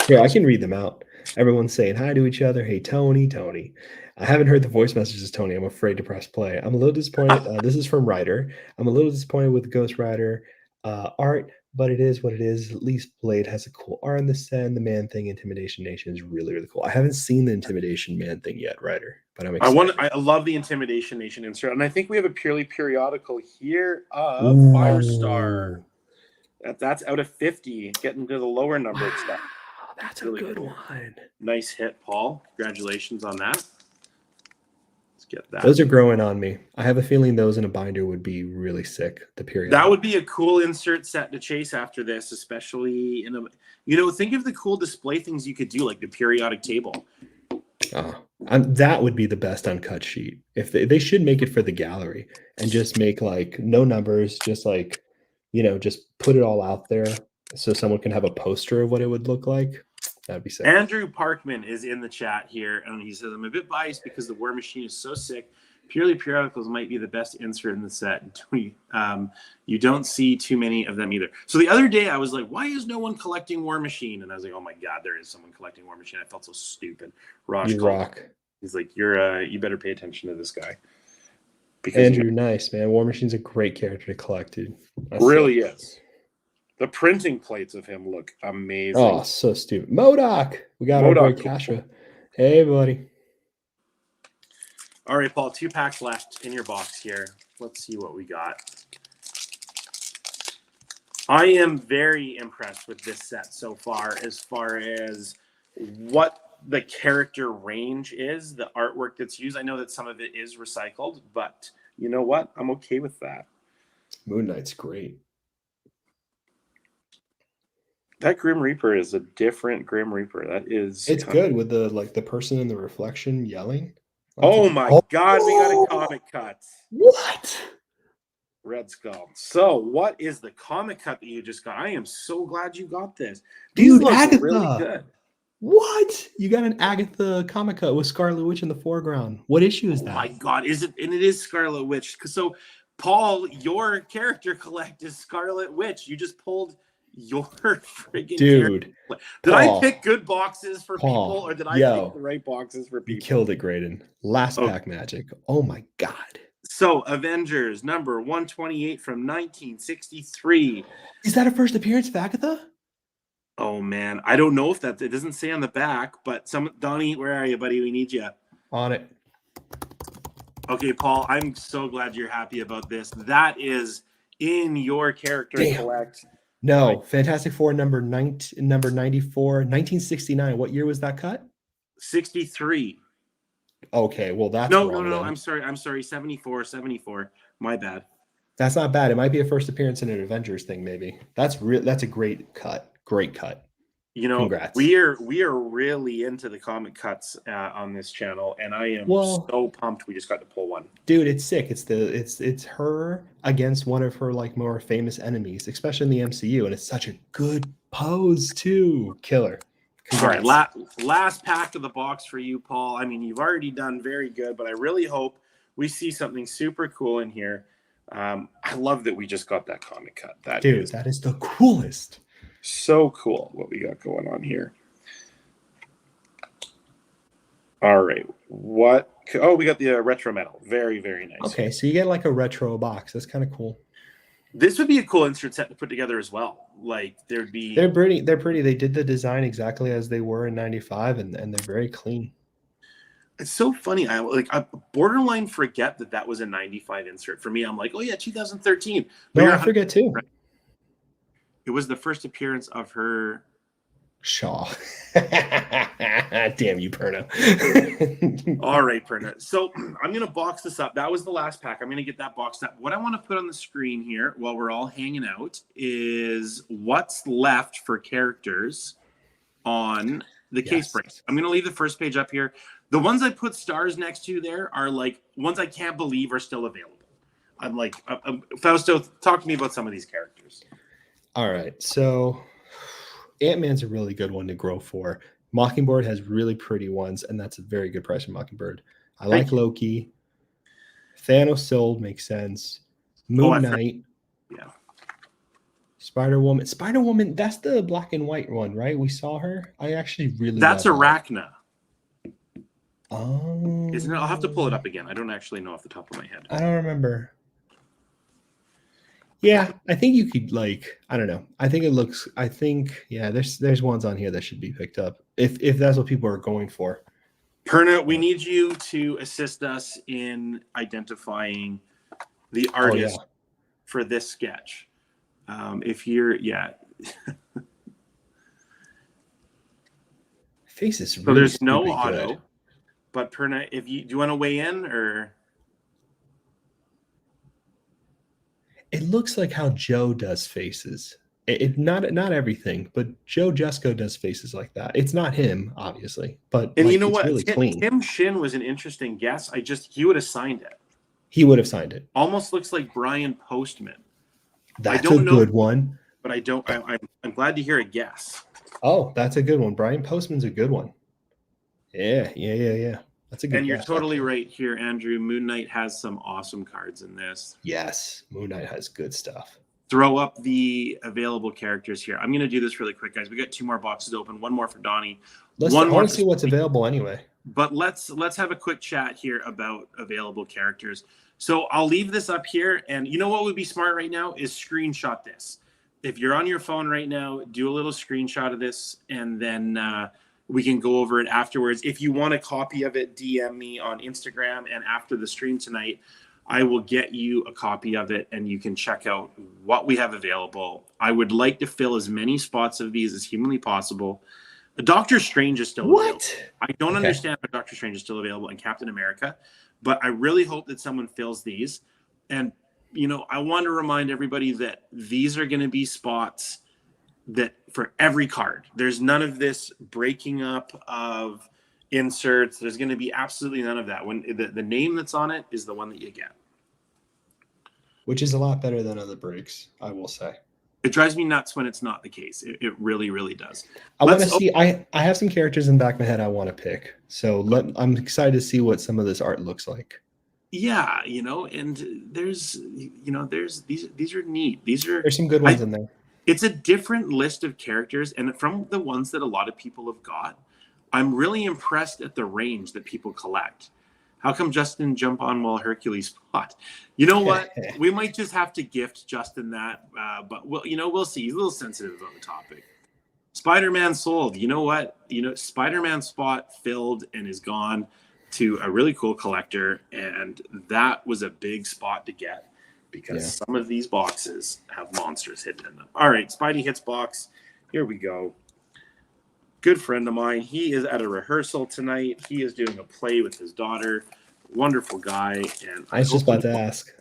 Here, I can read them out. Everyone's saying hi to each other. Hey, Tony. I haven't heard the voice messages, Tony. I'm afraid to press play. I'm a little disappointed. This is from Ryder. I'm a little disappointed with Ghost Rider art, but it is what it is. At least Blade has a cool art in the set. And the Man Thing Intimidation Nation is really, really cool. I haven't seen the Intimidation Man Thing yet, Ryder, but I'm excited. I love the Intimidation Nation insert, and I think we have a purely periodical here of Firestar. That's out of 50, getting to the lower number stuff. That's really a good one. Nice hit, Paul. Congratulations on that. Let's get that. Those are growing on me. I have a feeling those in a binder would be really sick. The period. That would be a cool insert set to chase after this, especially in a. Think of the cool display things you could do, like the periodic table. That would be the best uncut sheet. If they should make it for the gallery and just make like no numbers, just like. Just put it all out there so someone can have a poster of what it would look like. That'd be sick. Andrew Parkman is in the chat here, and he says, I'm a bit biased because the War Machine is so sick. Purely periodicals might be the best insert in the set. You don't see too many of them either. So the other day I was like, why is no one collecting War Machine? And I was like, oh my God, there is someone collecting War Machine. I felt so stupid. You rock. He's like, you better pay attention to this guy. Andrew, nice, man. War Machine's a great character to collect, dude. Really is. The printing plates of him look amazing. Oh, so stupid. MODOK. We got our boy Kasha. Hey, buddy. All right, Paul, 2 packs left in your box here. Let's see what we got. I am very impressed with this set so far as what the character range is, the artwork that's used. I know that some of it is recycled, but you know what? I'm okay with that. Moon Knight's great. That Grim Reaper is a different Grim Reaper. It's good with the person in the reflection yelling. Oh my God, we got a comic cut. What? Red Skull. So, what is the comic cut that you just got? I am so glad you got this. These look really good. What? You got an Agatha comic cut with Scarlet Witch in the foreground. What issue is that? Oh my God, is it? And it is Scarlet Witch. So, Paul, your character collect is Scarlet Witch. You just pulled your friggin' dude. Did I pick good boxes for people, or did I pick the right boxes for people? You killed it, Graydon. Last pack magic. Oh my God. So, Avengers number 128 from 1963. Is that a first appearance of Agatha? Oh man, I don't know if it doesn't say on the back, but Donny, where are you, buddy? We need you. On it. Okay, Paul, I'm so glad you're happy about this. That is in your character collect. No, Fantastic Four number 94, 1969. What year was that cut? 63. Okay, well that's no. then. I'm sorry. 74. My bad. That's not bad. It might be a first appearance in an Avengers thing, maybe. That's a great cut. Great cut. You know, Congrats. we are really into the comic cuts on this channel, and I am so pumped we just got to pull one. Dude, it's sick. It's her against one of her like more famous enemies, especially in the MCU, and it's such a good pose too. Killer. Congrats. All right, last pack of the box for you, Paul. I mean, you've already done very good, but I really hope we see something super cool in here. I love that we just got that comic cut. That is the coolest. So cool what we got going on here. All right. What? Oh, we got the retro metal. Very, very nice. Okay, so you get like a retro box. That's kind of cool. This would be a cool insert set to put together as well. Like there'd be. They're pretty. They did the design exactly as they were in '95, and they're very clean. It's so funny. I borderline forget that was a '95 insert. For me, I'm like, oh yeah, 2013. No, I forget too. Right? It was the first appearance of her. Shaw. Damn you, Perna. All right, Perna. So I'm going to box this up. That was the last pack. I'm going to get that boxed up. What I want to put on the screen here while we're all hanging out is what's left for characters on the case break. I'm going to leave the first page up here. The ones I put stars next to there are like ones I can't believe are still available. I'm like, Fausto, talk to me about some of these characters. All right, so Ant-Man's a really good one to grow for. Mockingbird has really pretty ones, and that's a very good price for Mockingbird. I like Loki. Thanos Soul makes sense. Moon Knight. Yeah. Spider-Woman. Spider-Woman, that's the black and white one, right? We saw her. I actually really That's Arachna. Oh. Isn't it? I'll have to pull it up again. I don't actually know off the top of my head. I don't remember. Yeah, I think you could I don't know. There's ones on here that should be picked up if that's what people are going for. Perna, we need you to assist us in identifying the artist for this sketch. If you're face is really so there's no good. auto, but Perna, do you want to weigh in or? It looks like how Joe does faces. Not everything, but Joe Jusko does faces like that. It's not him, obviously, but you know what? Really clean. Tim Shin was an interesting guess. He would have signed it. He would have signed it. Almost looks like Brian Postman. That's a good one. But I don't. I'm glad to hear a guess. Oh, that's a good one. Brian Postman's a good one. Yeah. That's a good. And you're totally right here, Andrew. Moon Knight has some awesome cards in this. Yes, Moon Knight has good stuff. Throw up the available characters here. I'm going to do this really quick, guys. We got 2 more boxes open. One more for Donny. I want to see what's available anyway. But let's have a quick chat here about available characters. So I'll leave this up here, and you know what would be smart right now is screenshot this. If you're on your phone right now, do a little screenshot of this, and then we can go over it afterwards. If you want a copy of it, DM me on Instagram, and after the stream tonight, I will get you a copy of it, and you can check out what we have available. I would like to fill as many spots of these as humanly possible. Doctor Strange is still available. I don't understand why Doctor Strange is still available and Captain America, but I really hope that someone fills these. And, I want to remind everybody that these are going to be spots that for every card. There's none of this breaking up of inserts. There's going to be absolutely none of that. When the name that's on it is the one that you get, which is a lot better than other breaks, I will say. It drives me nuts when it's not the case. It really, really does. I want to see. I have some characters in the back of my head I want to pick. So I'm excited to see what some of this art looks like. Yeah, and there's these are neat. There's some good ones in there. It's a different list of characters, and from the ones that a lot of people have got, I'm really impressed at the range that people collect. How come Justin jump on while Hercules fought? You know what? We might just have to gift Justin that, but we'll see. He's a little sensitive on the topic. Spider-Man sold. You know what? Spider-Man spot filled and is gone to a really cool collector, and that was a big spot to get because some of these boxes have monsters hidden in them. All right, Spidey Hits box. Here we go. Good friend of mine. He is at a rehearsal tonight. He is doing a play with his daughter. wonderful guy. And I was just about to ask.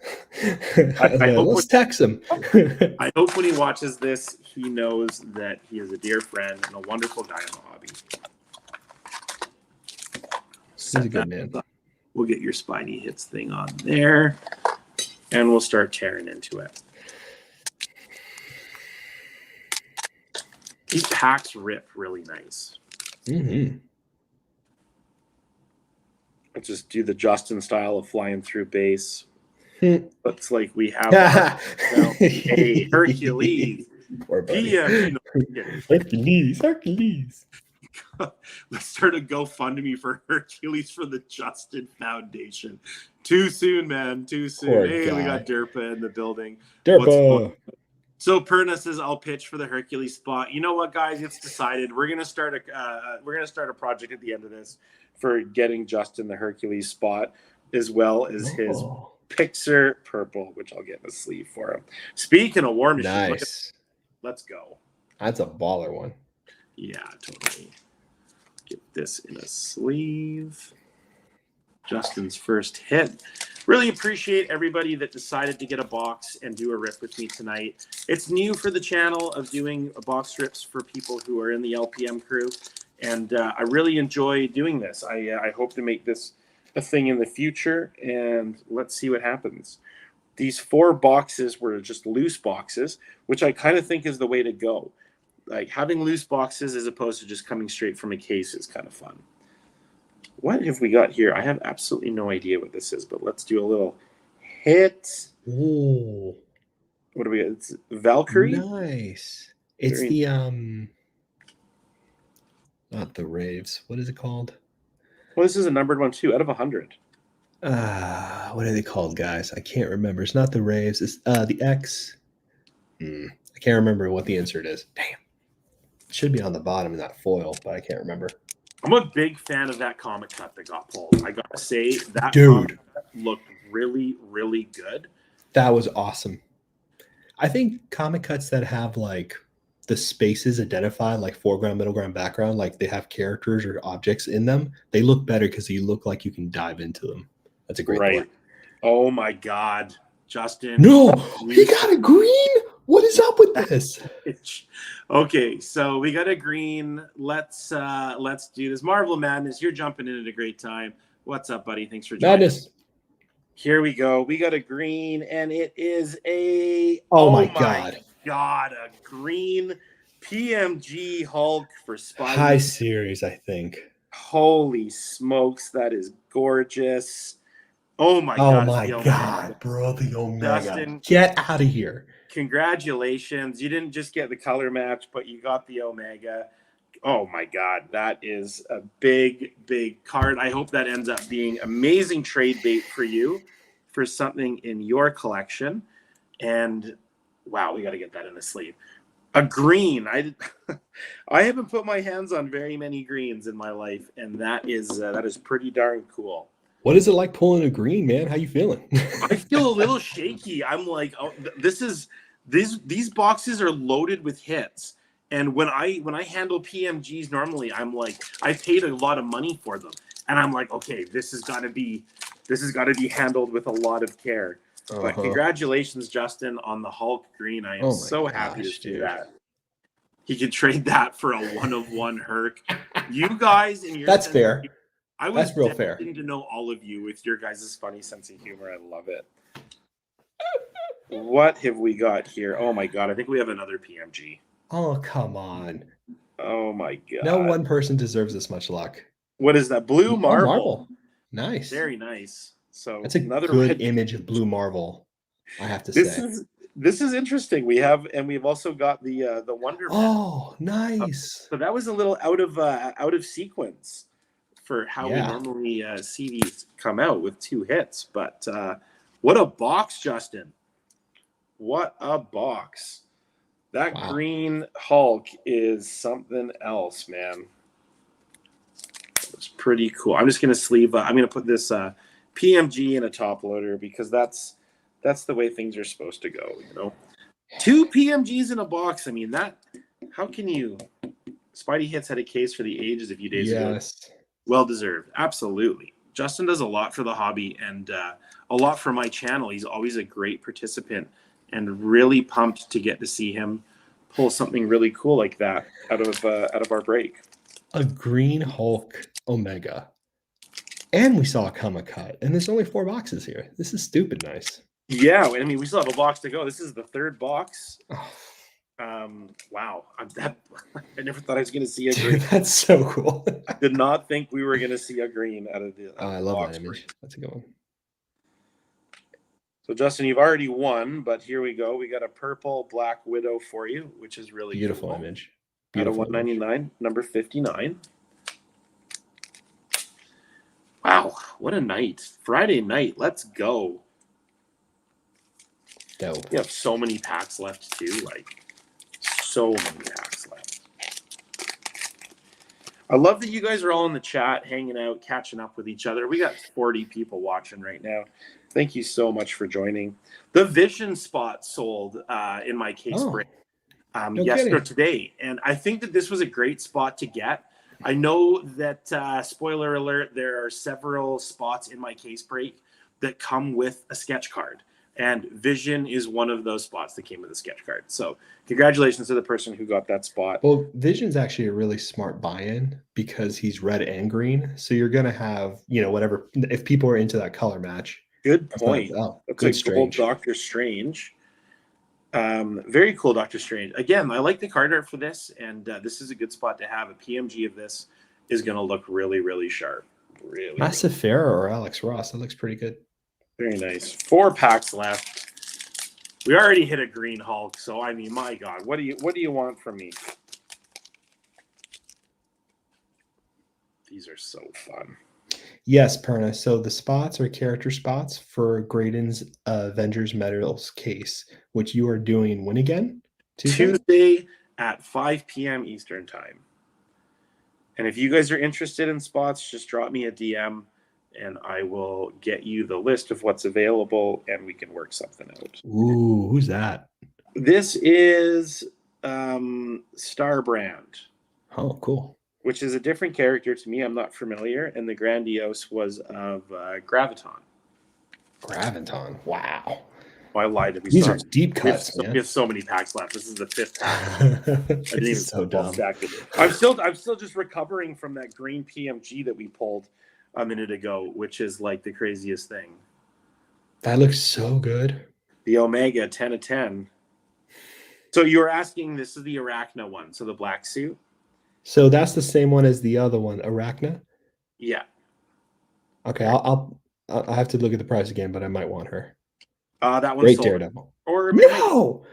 I hope Let's text him. I hope when he watches this, he knows that he is a dear friend and a wonderful guy in the hobby. He's a good man. We'll get your Spidey Hits thing on there, and we'll start tearing into it. These packs rip really nice. Mm-hmm. Let's just do the Justin style of flying through base. Hmm. Looks like we have a Hercules. Poor buddy. PM. Hercules. Let's start a GoFundMe for Hercules for the Justin Foundation. Too soon, man. Too soon. Poor hey, guy. We got Derpa in the building. Derpa. So Perna says I'll pitch for the Hercules spot. You know what, guys? It's decided. We're gonna start a project at the end of this for getting Justin the Hercules spot, as well as his Pixar purple, which I'll get in a sleeve for him. Speaking of War Machine, nice. Let's go. That's a baller one. Yeah, totally. Get this in a sleeve. Justin's first hit. Really appreciate everybody that decided to get a box and do a rip with me tonight. It's new for the channel of doing box rips for people who are in the LPM crew, and I really enjoy doing this. I hope to make this a thing in the future, and let's see what happens. These 4 boxes were just loose boxes, which I kind of think is the way to go. Like having loose boxes as opposed to just coming straight from a case is kind of fun. What have we got here? I have absolutely no idea what this is, but let's do a little hit. Ooh. What do we got? It's Valkyrie. Nice. It's not the Raves. What is it called? Well, this is a numbered one too, out of 100. What are they called, guys? I can't remember. It's not the Raves. It's the X. I can't remember what the insert is. Damn. It should be on the bottom of that foil, but I can't remember. I'm a big fan of that comic cut that got pulled. I gotta say that dude looked really, really good. That was awesome. I think comic cuts that have like the spaces identified, like foreground, middle ground, background, like they have characters or objects in them, they look better because you look like you can dive into them. That's a great point. Oh my God, Justin! No, he got a green. What is up with this? Okay, so we got a green. Let's do this. Marvel Madness, you're jumping in at a great time. What's up, buddy? Thanks for joining. Madness. Here we go. We got a green, and it is a oh my God, a green PMG Hulk for Spidey. High series, I think. Holy smokes, that is gorgeous. Oh my God. Oh my God, bro, the Omega. Justin, get out of here. Congratulations. You didn't just get the color match, but you got the Omega. Oh my God, that is a big, big card. I hope that ends up being amazing trade bait for you for something in your collection. And wow, we got to get that in the sleeve. A green. I haven't put my hands on very many greens in my life, and that is pretty darn cool. What is it like pulling a green, man? How you feeling? I feel a little shaky. I'm like, oh, these boxes are loaded with hits. And when I handle PMGs normally, I'm like, I paid a lot of money for them. And I'm like, okay, this has got to be handled with a lot of care. But congratulations, Justin, on the Hulk green. I am so happy to see that. He could trade that for a 1-of-1 Herc. You guys in your That's fair. I was That's real fair. Getting to know all of you with your guys' funny sense of humor. I love it. What have we got here? Oh my God, I think we have another PMG. Oh, come on. Oh my God. No one person deserves this much luck. What is that? Blue Marvel. Marvel. Nice. Very nice. So that's another good image of Blue Marvel, I have to say. This is interesting. We've also got the Wonder Man. Oh, nice. So that was a little out of sequence for how we normally see these come out with 2 hits. But what a box, Justin. What a box. That green Hulk is something else, man. It's pretty cool. I'm just going to sleeve, I'm going to put this PMG in a top loader because that's the way things are supposed to go, you know. 2 PMGs in a box. I mean, how can you? Spidey Hits had a case for the ages a few days ago. Yes. Well deserved. Absolutely. Justin does a lot for the hobby and a lot for my channel. He's always a great participant, and really pumped to get to see him pull something really cool like that out of our break. A Green Hulk Omega. And we saw a Comic Cut, and there's only 4 boxes here. This is stupid nice. Yeah, I mean, we still have a box to go. This is the 3rd box. Oh. Wow, I never thought I was going to see a green. That's so cool. I did not think we were going to see a green out of the. I love that image. That's a good one. So Justin, you've already won, but here we go. We got a purple Black Widow for you, which is really beautiful cool. Image. Beautiful out of 199, number 59. Wow, what a night. Friday night. Let's go. Dope. We have so many packs left too. Like, so many packs left. I love that you guys are all in the chat, hanging out, catching up with each other. We got 40 people watching right now. Thank you so much for joining. The Vision spot sold in my case break yesterday or today. And I think that this was a great spot to get. I know that, spoiler alert, there are several spots in my case break that come with a sketch card. And Vision is one of those spots that came with a sketch card. So congratulations to the person who got that spot. Well, Vision's actually a really smart buy-in because he's red and green. So you're going to have, whatever, if people are into that color match. Good point. That's a gold Doctor Strange. Very cool Doctor Strange. Again, I like the card art for this, and this is a good spot to have. A PMG of this is going to look really, really sharp. Really. Massive Farah or Alex Ross. That looks pretty good. Very nice. 4 packs left. We already hit a Green Hulk, so I mean, my God, what do you want from me? These are so fun. Yes, Perna. So the spots are character spots for Graydon's Avengers Metals case, which you are doing when again? Tuesday at 5 p.m. Eastern time. And if you guys are interested in spots, just drop me a DM and I will get you the list of what's available and we can work something out. Ooh, who's that? This is Starbrand. Oh, cool. Which is a different character to me. I'm not familiar. And the Grandiose was of Graviton. Graviton. Wow. Oh, I lied to you. These are deep cuts, we have so many packs left. This is the 5th pack. I didn't even so dumb. Stack it. I'm still just recovering from that green PMG that we pulled a minute ago, which is like the craziest thing. That looks so good. The Omega 10 of 10. So you were asking, this is the Arachna one, so the black suit. So that's the same one as the other one, Arachna? Yeah. Okay, I'll have to look at the price again, but I might want her. That one's Great sold. Daredevil. Or no!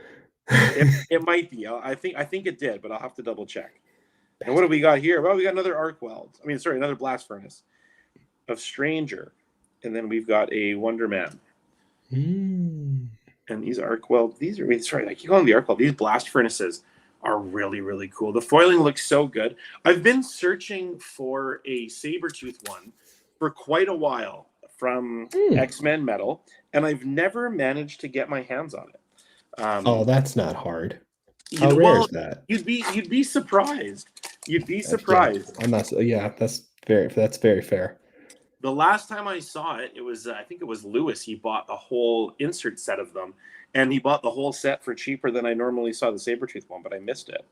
It might be. I think it did, but I'll have to double check. And what do we got here? Well, we got another arc weld. Another blast furnace of Stranger. And then we've got a Wonder Man. And these arc weld, I keep calling them the arc weld. These blast furnaces are really, really cool. The foiling looks so good. I've been searching for a Sabretooth one for quite a while from X-Men Metal, and I've never managed to get my hands on it. Oh, that's not hard. How rare is that? You'd be surprised. You'd be surprised. I'm not. Yeah, that's very fair. The last time I saw it, it was I think it was Lewis. He bought a whole insert set of them, and he bought the whole set for cheaper than I normally saw the Sabretooth one, but I missed it.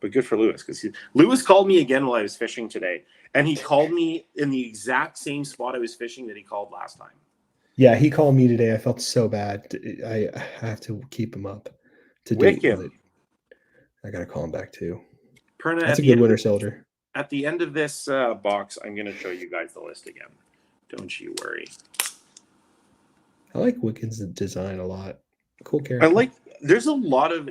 But good for Lewis, because Lewis called me again while I was fishing today, and he called me in the exact same spot I was fishing that he called last time. Yeah, he called me today. I felt so bad. I have to keep him up to date. I got to call him back too. Perna, that's a good Winter Soldier. At the end of this box, I'm going to show you guys the list again. Don't you worry. I like Wiccan's design a lot. Cool character. There's a lot of,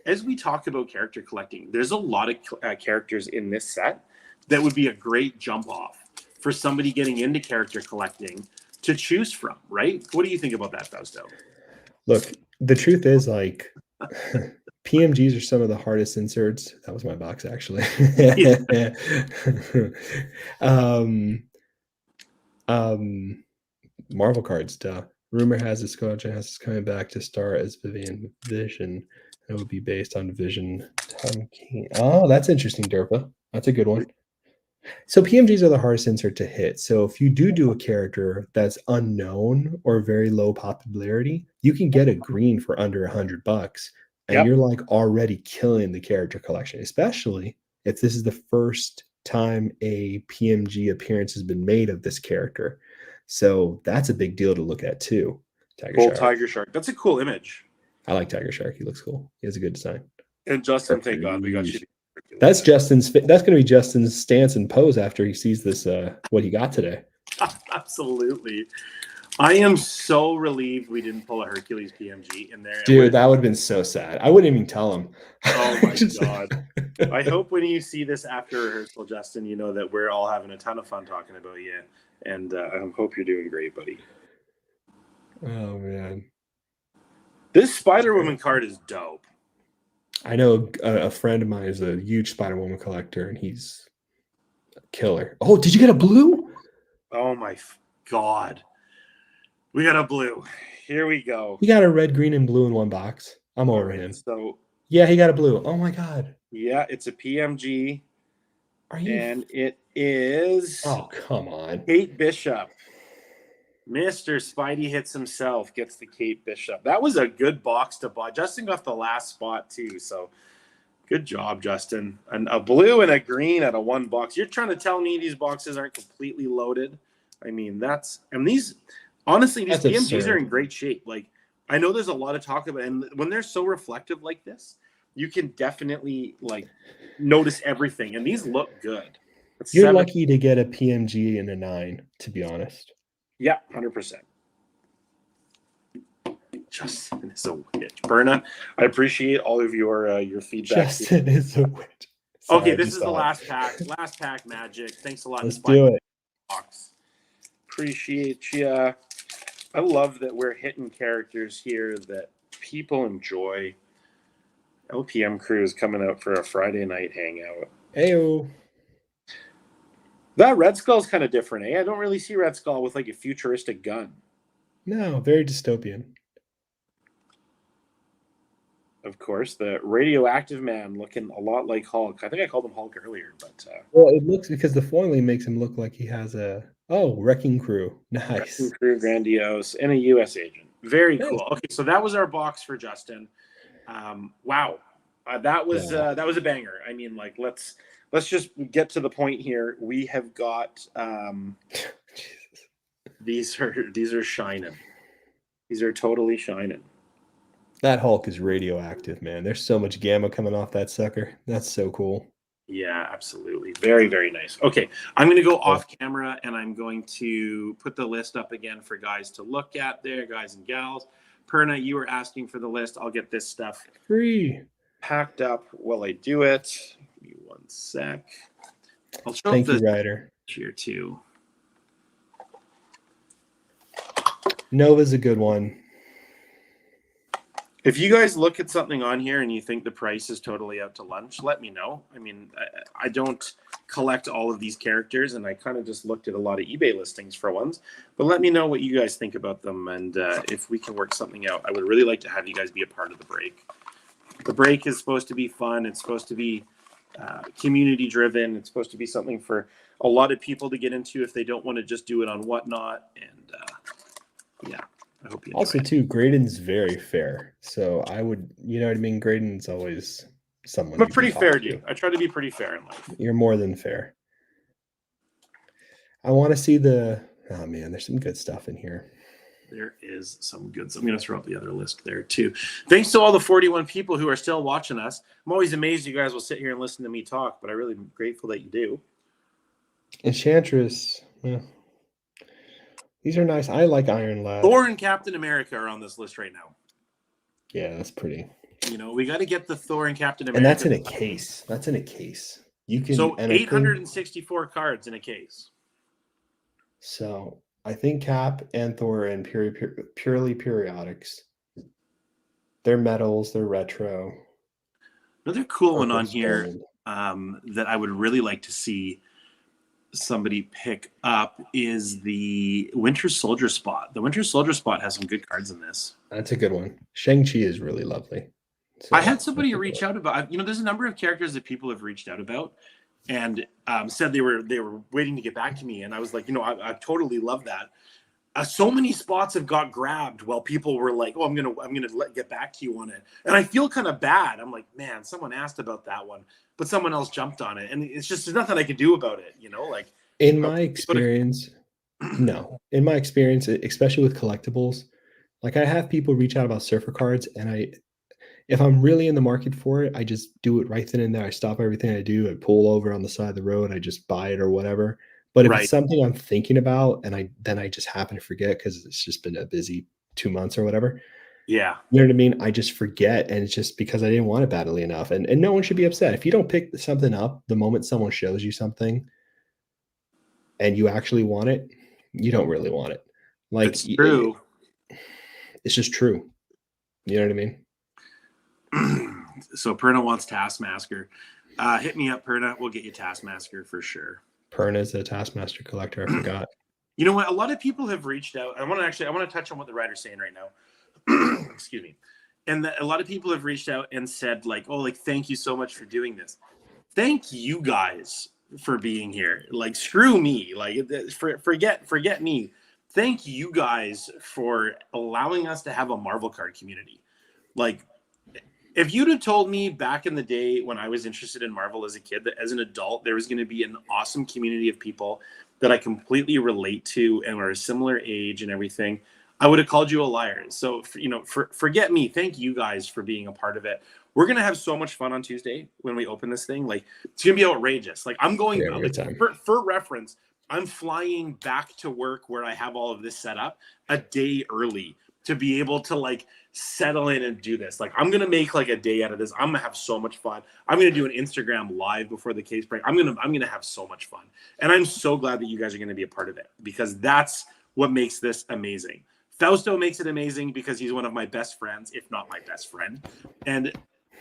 as we talk about character collecting, there's a lot of characters in this set that would be a great jump off for somebody getting into character collecting to choose from, right? What do you think about that, Fausto? Look, the truth is, PMGs are some of the hardest inserts. That was my box, actually. Marvel cards, duh. Rumor has it Scarlett Johansson is coming back to star as Vision. That would be based on Vision. Tom King. Oh, that's interesting, Derpa. That's a good one. So PMGs are the hardest insert to hit. So if you do a character that's unknown or very low popularity, you can get a green for under $100, and Yep. you're like already killing the character collection, especially if this is the first time a PMG appearance has been made of this character. So that's a big deal to look at too. Tiger Full Shark. Tiger Shark. That's a cool image. I like Tiger Shark. He looks cool. He has a good design. And Justin, thank God we got you. That's Justin's. That's going to be Justin's stance and pose after he sees this. What he got today. Absolutely. I am so relieved we didn't pull a Hercules PMG in there. Dude, that would have been so sad. I wouldn't even tell him. Oh my God. I hope when you see this after rehearsal, Justin, you know that we're all having a ton of fun talking about you. And I hope you're doing great, buddy. Oh, man. This Spider-Woman card is dope. I know a friend of mine is a huge Spider-Woman collector, and he's a killer. Oh, did you get a blue? Oh my God. We got a blue. Here we go. He got a red, green, and blue in one box. I'm over him. So yeah, he got a blue. Oh my God. Yeah, it's a PMG. Are you? And it is. Oh, come on. Kate Bishop. Mr. Spidey Hits himself gets the Kate Bishop. That was a good box to buy. Justin got the last spot too, so good job, Justin. And a blue and a green out of one box. You're trying to tell me these boxes aren't completely loaded? I mean, these honestly, these PMGs absurd. Are in great shape. Like, I know there's a lot of talk about it, and when they're so reflective like this, you can definitely like notice everything, and these look good. You're lucky to get a PMG and a 9, to be honest. Yeah, 100%. Justin is a witch. Berna, I appreciate all of your feedback. Justin is a witch. Sorry, okay, this is the last pack. Last pack magic. Thanks a lot. Let's do it. Box. Appreciate you. I love that we're hitting characters here that people enjoy. LPM crew is coming out for a Friday night hangout. Heyo. That Red Skull's kind of different, eh? I don't really see Red Skull with like a futuristic gun. No, very dystopian. Of course, the radioactive man looking a lot like Hulk. I think I called him Hulk earlier, but well, it looks because the foiling makes him look like he has a wrecking crew. Nice. Wrecking crew, grandiose, and a U.S. agent. Very cool. Okay, so that was our box for Justin. Wow, that was a banger. I mean, like let's just get to the point here. We have got these are shining. These are totally shining. That Hulk is radioactive, man. There's so much gamma coming off that sucker. That's so cool. Yeah, absolutely. Very, very nice. Okay, I'm going to go off camera, and I'm going to put the list up again for guys to look at there, guys and gals. Perna, you were asking for the list. I'll get this stuff free packed up while I do it. Give me one sec. I'll show Thank you, Ryder. Here too. Nova's a good one. If you guys look at something on here and you think the price is totally out to lunch, let me know. I mean, I don't collect all of these characters, and I kind of just looked at a lot of eBay listings for ones. But let me know what you guys think about them, and if we can work something out. I would really like to have you guys be a part of the break. The break is supposed to be fun. It's supposed to be community-driven. It's supposed to be something for a lot of people to get into if they don't want to just do it on Whatnot. And, yeah. I hope you enjoy also, it. too, Graydon's very fair. So I would, you know what I mean? Graydon's always someone. I'm a pretty fair dude. I try to be pretty fair in life. You're more than fair. I want to see oh man, there's some good stuff in here. There is some good stuff. I'm going to throw up the other list there too. Thanks to all the 41 people who are still watching us. I'm always amazed you guys will sit here and listen to me talk, but I really am grateful that you do. Enchantress. Yeah. These are nice. I like Iron Lad. Thor and Captain America are on this list right now. Yeah, that's pretty. You know, we got to get the Thor and Captain America. And that's in a case. That's in a case. You can. So 864 cards in a case. So I think Cap and Thor are in purely periodics. They're metals. They're retro. Another cool one on here that I would really like to see somebody pick up is the Winter Soldier spot. The Winter Soldier spot has some good cards in this. That's a good one. Shang-Chi is really lovely. So I had somebody reach out about, there's a number of characters that people have reached out about. and said they were waiting to get back to me. And I was like, I totally love that. So many spots have got grabbed while people were like, "Oh, I'm gonna get back to you on it," and I feel kind of bad. I'm like, man, someone asked about that one, but someone else jumped on it, and it's just there's nothing I can do about it. Like in my experience, no. In my experience, especially with collectibles, like I have people reach out about surfer cards, and if I'm really in the market for it, I just do it right then and there. I stop everything I do. I pull over on the side of the road. I just buy it or whatever. But if it's Right. something I'm thinking about and then I just happen to forget because it's just been a busy 2 months or whatever. Yeah. You know what I mean? I just forget, and it's just because I didn't want it badly enough. And no one should be upset. If you don't pick something up the moment someone shows you something and you actually want it, you don't really want it. Like It's true. It's just true. You know what I mean? So Perna wants Taskmaster. Hit me up, Perna. We'll get you Taskmaster for sure. Perna's a Taskmaster collector. I forgot. You know what? A lot of people have reached out. I want to touch on what the writer's saying right now. Excuse me. And a lot of people have reached out and said like, "Oh, like thank you so much for doing this." Thank you guys for being here. Like screw me. Like forget me. Thank you guys for allowing us to have a Marvel card community. Like if you'd have told me back in the day when I was interested in Marvel as a kid that as an adult there was going to be an awesome community of people that I completely relate to and are a similar age and everything, I would have called you a liar. So, forget me. Thank you guys for being a part of it. We're going to have so much fun on Tuesday when we open this thing. Like, it's going to be outrageous. Like, I'm going, for reference, I'm flying back to work where I have all of this set up a day early to be able to, like, settle in and do this. Like, I'm going to make, like, a day out of this. I'm going to have so much fun. I'm going to do an Instagram live before the case break. I'm going to have so much fun. And I'm so glad that you guys are going to be a part of it because that's what makes this amazing. Fausto makes it amazing because he's one of my best friends, if not my best friend. And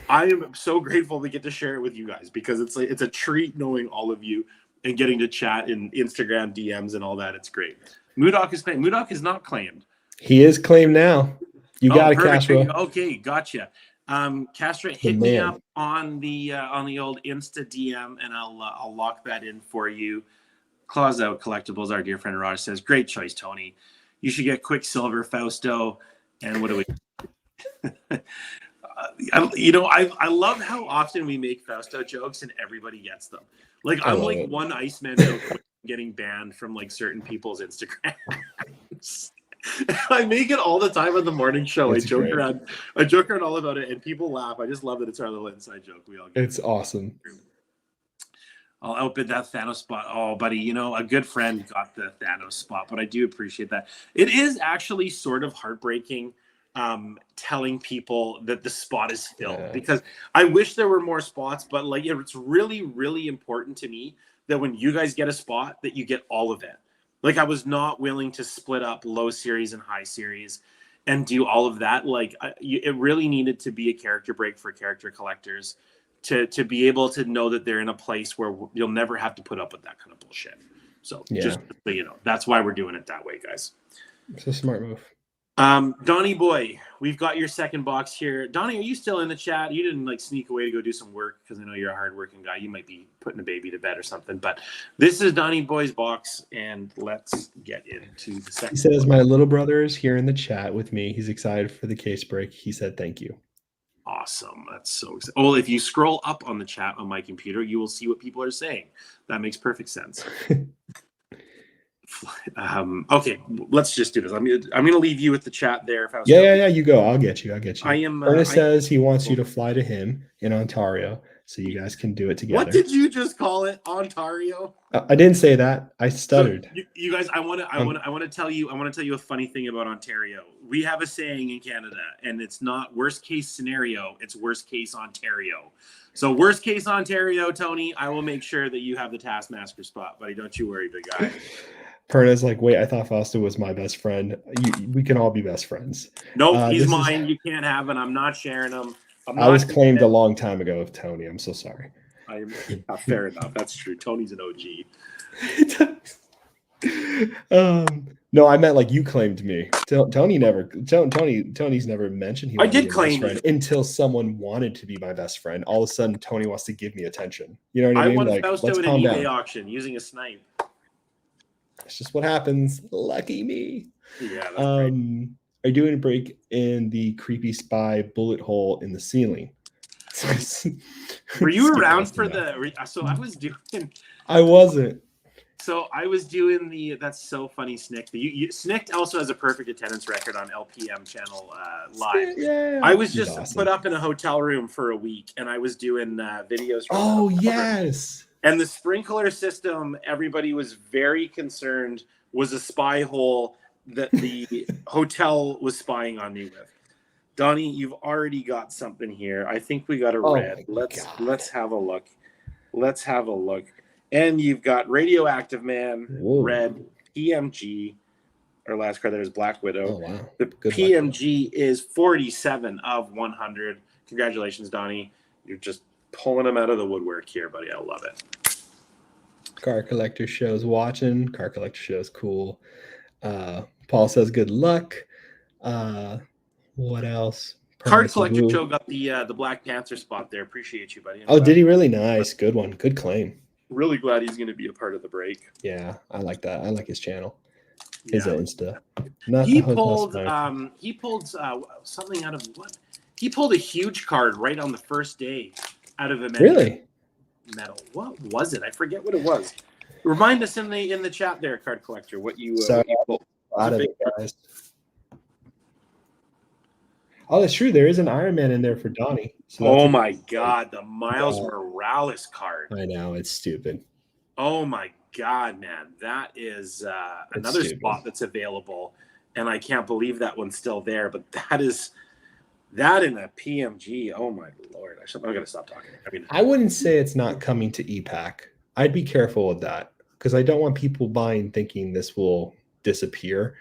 I am so grateful to get to share it with you guys because it's a treat knowing all of you and getting to chat in Instagram DMs and all that. It's great. Mudok is claimed. Mudok is not claimed. He is claimed now. You got it, Castro. Okay, gotcha. Castro, hit me up on the old Insta DM and I'll lock that in for you. Claws Out Collectibles, our dear friend Raj says, great choice, Tony. You should get Quicksilver, Fausto, and what do we? I love how often we make Fausto jokes and everybody gets them. Like I'm like one Iceman joke getting banned from like certain people's Instagrams. I make it all the time on the morning show. I joke around all about it, and people laugh. I just love that it's our little inside joke. We all get it's awesome. I'll outbid that Thanos spot. Oh, buddy, a good friend got the Thanos spot, but I do appreciate that. It is actually sort of heartbreaking telling people that the spot is filled because I wish there were more spots, but like it's really, really important to me that when you guys get a spot that you get all of it. Like I was not willing to split up low series and high series and do all of that. Like it really needed to be a character break for character collectors to be able to know that they're in a place where you'll never have to put up with that kind of bullshit. So just so you know, that's why we're doing it that way, guys. It's a smart move. Donny boy, we've got your second box here. Donny, are you still in the chat? You didn't like sneak away to go do some work because I know you're a hardworking guy. You might be putting a baby to bed or something. But this is Donny boy's box, and let's get into the second. He says, "My little brother is here in the chat with me. He's excited for the case break. He said thank you." Awesome. That's so exciting. Well, if you scroll up on the chat on my computer, you will see what people are saying. That makes perfect sense. Okay, let's just do this. I'm gonna leave you with the chat there. Yeah. You go. I'll get you. I am. Ernest says he wants you to fly to him in Ontario, so you guys can do it together. What did you just call it? Ontario? I didn't say that. I stuttered. So you guys, I want to tell you a funny thing about Ontario. We have a saying in Canada, and it's not worst case scenario. It's worst case Ontario. So worst case Ontario, Tony, I will make sure that you have the Taskmaster spot, buddy. Don't you worry, big guy. Perna's like, wait, I thought Fausto was my best friend. We can all be best friends. Nope, he's mine. You can't have him. I'm not sharing him. I was claimed a long time ago, Tony. I'm so sorry. Fair enough. That's true. Tony's an OG. No, I meant like you claimed me. Tony's never mentioned he I wanted to did be my claim best friend you. until someone wanted to be my best friend. All of a sudden, Tony wants to give me attention. You know what I I mean? won Like, Fausto let's in an calm eBay down. auction using a snipe. It's just what happens. Lucky me. Yeah, that's great. Are you doing a break in the creepy spy bullet hole in the ceiling? Were you Skip around wants to for know. the? So I was doing. I wasn't. So I was doing the. That's so funny, Snick. Snick also has a perfect attendance record on LPM channel live. Yeah, I was he's just awesome. put up in a hotel room for a week, and I was doing videos. From Oh yes. And the sprinkler system, everybody was very concerned, was a spy hole that the hotel was spying on me with. Donny, you've already got something here. I think we got a red. Let's have a look. Let's have a look. And you've got Radioactive Man, Whoa. red, PMG. Our last card there is Black Widow. Oh wow. The Good PMG is 47 of 100. Congratulations, Donny. You're just pulling them out of the woodwork here, buddy. I love it. Car Collector Show's watching. Car Collector Show's cool. Paul says good luck. What else? Card Collector Show got the Black Panther spot there. Appreciate you, buddy. Oh, did he really? Nice. Good one. Good claim. Really glad he's going to be a part of the break. Yeah, I like that. I like his channel. His Insta. He pulled something out of what? He pulled a huge card right on the first day out of Avengers. Really? Metal. What was it? I forget what it was. Remind us in the chat there, Card Collector, what you pulled. A lot of it, guys. Oh, that's true. There is an Iron Man in there for Donny. So oh my God, the Miles Morales card. I know, it's stupid. Oh my God, man. That is another spot that's available. And I can't believe that one's still there. But that in a PMG. Oh my Lord. I'm going to stop talking. I wouldn't say it's not coming to EPAC. I'd be careful with that because I don't want people buying thinking this will disappear.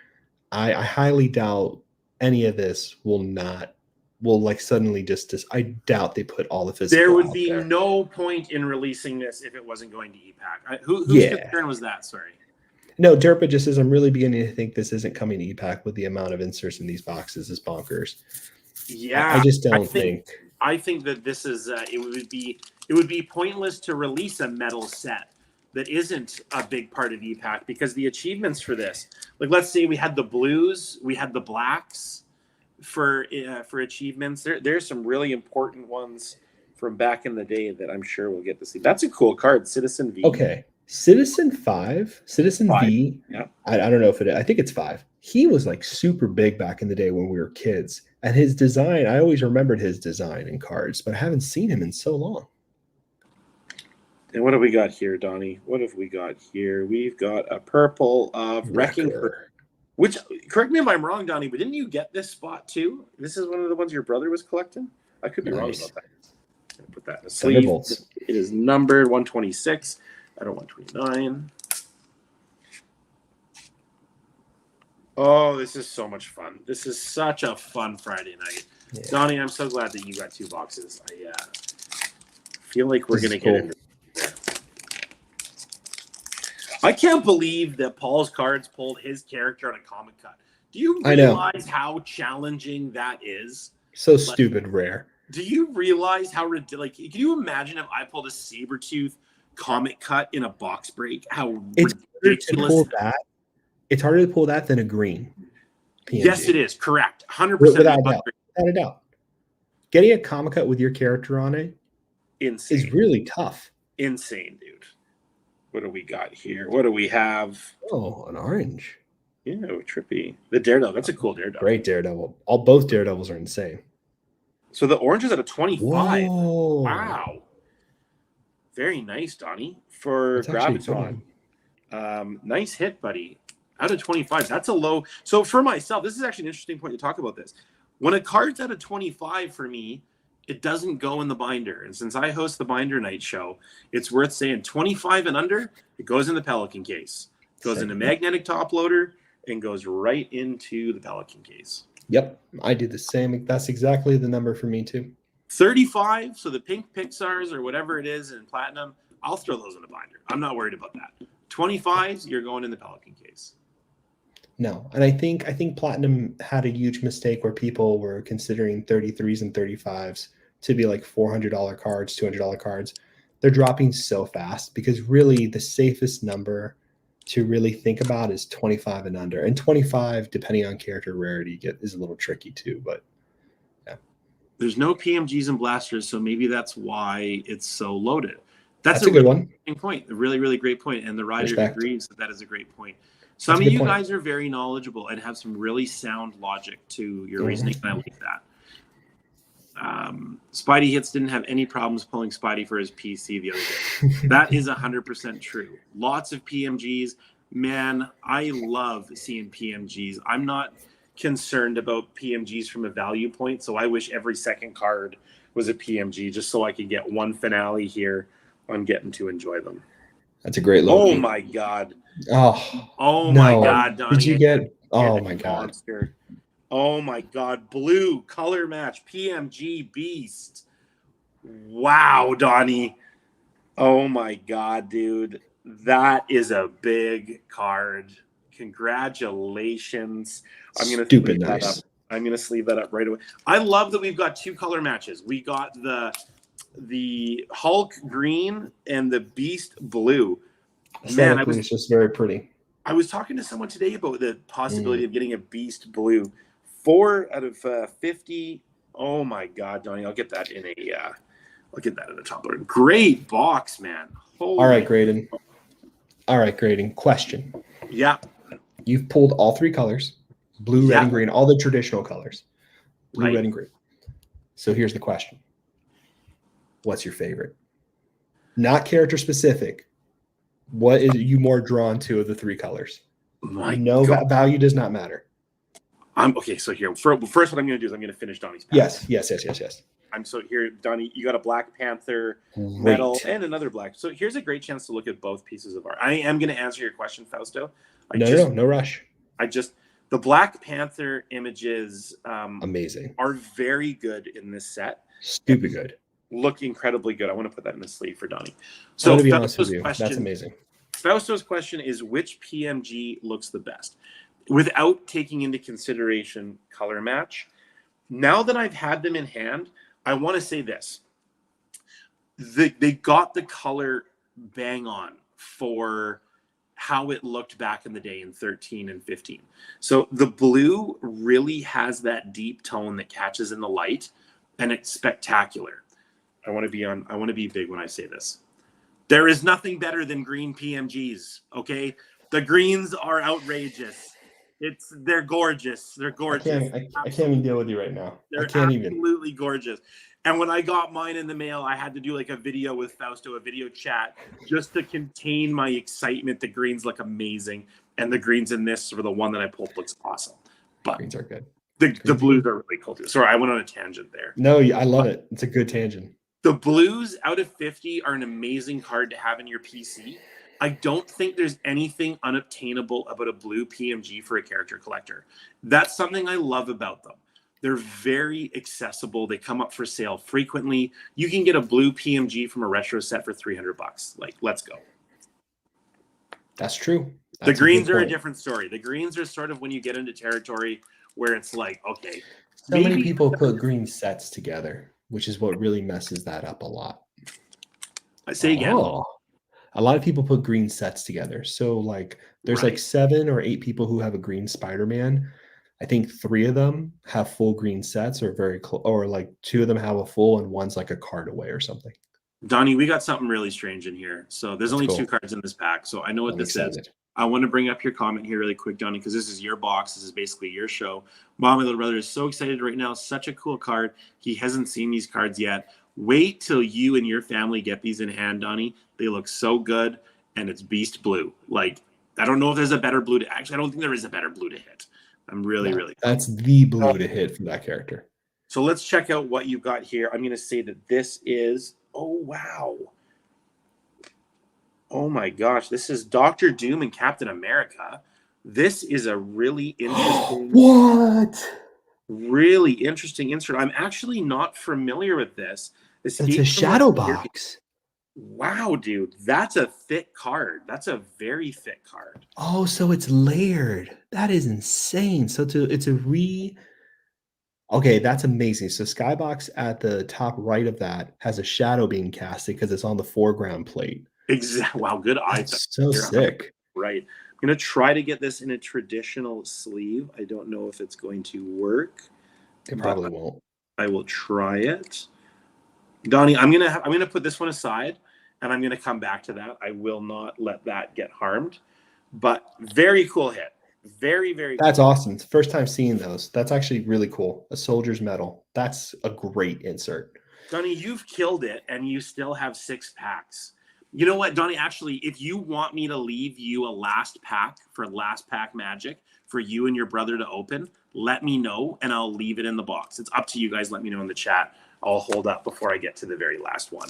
I highly doubt any of this will like suddenly just I doubt they put all the physical. There would be no point in releasing this if it wasn't going to EPAC. Whose concern was that? Sorry. No, Derpa just says I'm really beginning to think this isn't coming to EPAC with the amount of inserts in these boxes is bonkers. Yeah, I just don't think. I think that this is it would be pointless to release a metal set that isn't a big part of EPAC because the achievements for this, like let's say we had the blues, we had the blacks for achievements. There's some really important ones from back in the day that I'm sure we'll get to see. That's a cool card, Citizen V. Okay, Citizen V. Yeah, I don't know if it. I think it's 5. He was like super big back in the day when we were kids, and his design. I always remembered his design in cards, but I haven't seen him in so long. And what have we got here, Donny? What have we got here? We've got a purple of Wrecking Crew. Which, correct me if I'm wrong, Donny, but didn't you get this spot too? This is one of the ones your brother was collecting? I could be wrong about that. I'm going to put that in a sleeve. It is numbered 126 out of 129. Oh, this is so much fun. This is such a fun Friday night. Yeah. Donny, I'm so glad that you got 2 boxes. I feel like we're going to get into I can't believe that Paul's cards pulled his character on a comic cut. Do you realize how challenging that is? So stupid rare. Do you realize how ridiculous? Can you imagine if I pulled a Sabretooth comic cut in a box break? How ridiculous that. It's harder to pull that than a green PMG. Yes, it is. Correct. 100%. Without a doubt. Getting a comic cut with your character on it is really tough. Insane, dude. What do we got here? What do we have? Oh, an orange. Yeah, trippy. The Daredevil. That's a cool Daredevil. Great Daredevil. Both Daredevils are insane. So the orange is at a 25. Whoa. Wow. Very nice, Donny. For Graviton. Nice hit, buddy. Out of 25. That's a low. So for myself, this is actually an interesting point to talk about this. When a card's at a 25 for me, it doesn't go in the binder. And since I host the Binder Night show, it's worth saying 25 and under, it goes in the Pelican case. It goes into magnetic top loader and goes right into the Pelican case. Yep. I did the same. That's exactly the number for me too. 35. So the pink Pixars or whatever it is in platinum, I'll throw those in the binder. I'm not worried about that. 25s, you're going in the Pelican case. No. And I think Platinum had a huge mistake where people were considering 33s and 35s to be like $400 cards, $200 cards. They're dropping so fast because really the safest number to really think about is 25 and under. And 25, depending on character rarity, is a little tricky too. But yeah. There's no PMGs and blasters, so maybe that's why it's so loaded. That's a good one. Point. A really, really great point. And the rider Respect. agrees that is a great point. Some of you guys are very knowledgeable and have some really sound logic to your reasoning, and I like that. Spidey Hits didn't have any problems pulling Spidey for his PC the other day. That is 100% true. Lots of PMGs. Man, I love seeing PMGs. I'm not concerned about PMGs from a value point, so I wish every second card was a PMG just so I could get one finale here on getting to enjoy them. That's a great look. Oh my God. Oh no. My God, Donny. Did you get oh my God. Monster. Oh my God. Blue color match PMG Beast. Wow, Donny. Oh my God, dude. That is a big card. Congratulations. I'm gonna stupid nice. That up. I'm gonna sleeve that up right away. I love that we've got two color matches. We got the Hulk green and the Beast blue. Man, it's just very pretty. I was talking to someone today about the possibility of getting a Beast blue. 4 out of 50. Oh my God, Donny, I'll get that in a top loader. Great box, man. Holy All right, grading. Question. Yeah. You've pulled all 3 colors: blue, red, and green, all the traditional colors. Blue, red, and green. So here's the question. What's your favorite? Not character specific. What is you more drawn to of the 3 colors? Value does not matter. Okay. So here, first, what I'm going to do is I'm going to finish Donny's pack. Yes. I'm so here, Donny. You got a Black Panther, Metal, and another black. So here's a great chance to look at both pieces of art. I am going to answer your question, Fausto. No rush. The Black Panther images, amazing, are very good in this set. Stupid good. Look incredibly good. I want to put that in the sleeve for Donny. So to be honest with you, that's amazing. Fausto's question is, which PMG looks the best? Without taking into consideration color match, now that I've had them in hand, I want to say this. They got the color bang on for how it looked back in the day in 13 and 15. So the blue really has that deep tone that catches in the light, and it's spectacular. I want to be big when I say this. There is nothing better than green PMGs, okay? The greens are outrageous. They're gorgeous. They're gorgeous. I can't even deal with you right now. They're absolutely gorgeous. And when I got mine in the mail, I had to do like a video with Fausto, a video chat, just to contain my excitement. The greens look amazing. And the greens in this, for the one that I pulled, looks awesome. But greens are good. The blues are really cool too. Sorry, I went on a tangent there. No, I love it. It's a good tangent. The blues out of 50 are an amazing card to have in your PC. I don't think there's anything unobtainable about a blue PMG for a character collector. That's something I love about them. They're very accessible. They come up for sale frequently. You can get a blue PMG from a retro set for $300. Like, let's go. That's true. The greens are a different story. The greens are sort of when you get into territory where it's like, okay. So many people put green sets together, which is what really messes that up a lot. I say again. A lot of people put green sets together. So like there's like 7 or 8 people who have a green Spider-Man. I think 3 of them have full green sets or very close, or like 2 of them have a full and one's like a card away or something. Donny, we got something really strange in here. So there's only 2 cards in this pack. So I know what this is. I want to bring up your comment here really quick, Donny, because this is your box. This is basically your show. Mom, my little brother is so excited right now. Such a cool card. He hasn't seen these cards yet. Wait till you and your family get these in hand, Donny. They look so good, and it's Beast Blue. Like, I don't know if there's a better blue to... Actually, I don't think there is a better blue to hit. I'm really... That's the blue to hit for that character. So let's check out what you've got here. I'm going to say that this is... Oh, wow. Oh, my gosh. This is Dr. Doom and Captain America. This is a really interesting... What? Really interesting insert. I'm actually not familiar with this. It's a shadow box. Wow, dude, that's a thick card. That's a very thick card. Oh, so it's layered. That is insane. So it's a okay, that's amazing. So Skybox at the top right of that has a shadow being casted because it's on the foreground plate. Exactly. Wow, good eye. That's so You're 100% sick. right. I'm gonna try to get this in a traditional sleeve. I don't know if it's going to work, It but probably won't. I will try it. Donnie, I'm gonna put this one aside, and I'm gonna come back to that. I will not let that get harmed. But very cool hit. Very, very That's cool. awesome. It's the first time seeing those. That's actually really cool. A soldier's medal. That's a great insert. Donnie, you've killed it, and you still have 6 packs. You know what, Donnie? Actually, if you want me to leave you a last pack for last pack magic for you and your brother to open, let me know, and I'll leave it in the box. It's up to you guys. Let me know in the chat. I'll hold up before I get to the very last one.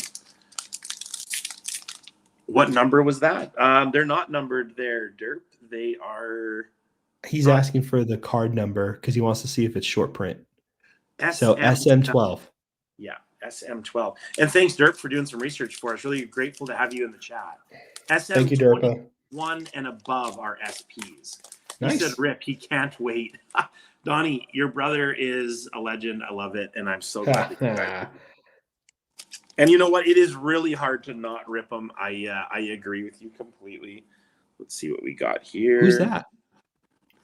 What number was that? They're not numbered there, Derp. They are. He's asking for the card number because he wants to see if it's short print. So SM. SM12. Yeah, SM12. And thanks, Derp, for doing some research for us. Really grateful to have you in the chat. Thank you, Derpa. SM21 and above are SPs. He Nice. said, Rip, he can't wait. Donnie, your brother is a legend. I love it, and I'm so glad that you guys. And you know what? It is really hard to not rip them. I agree with you completely. Let's see what we got here. Who's that?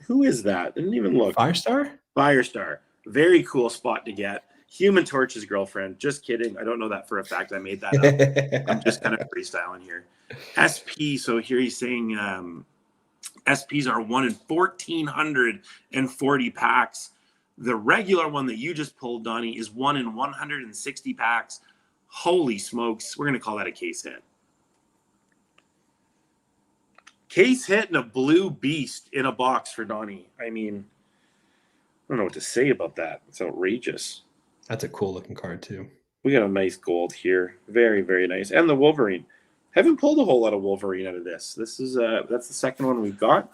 Who is that? Didn't even look. Firestar? Firestar. Very cool spot to get. Human Torch's girlfriend. Just kidding. I don't know that for a fact. I made that up. I'm just kind of freestyling here. SP. So here he's saying SPs are 1 in 1,440 packs. The regular one that you just pulled, Donnie, is 1 in 160 packs. Holy smokes. We're going to call that a case hit. Case hit and a blue beast in a box for Donnie. I mean, I don't know what to say about that. It's outrageous. That's a cool looking card too. We got a nice gold here. Very, very nice. And the Wolverine. Haven't pulled a whole lot of Wolverine out of this. This is that's the second one we've got.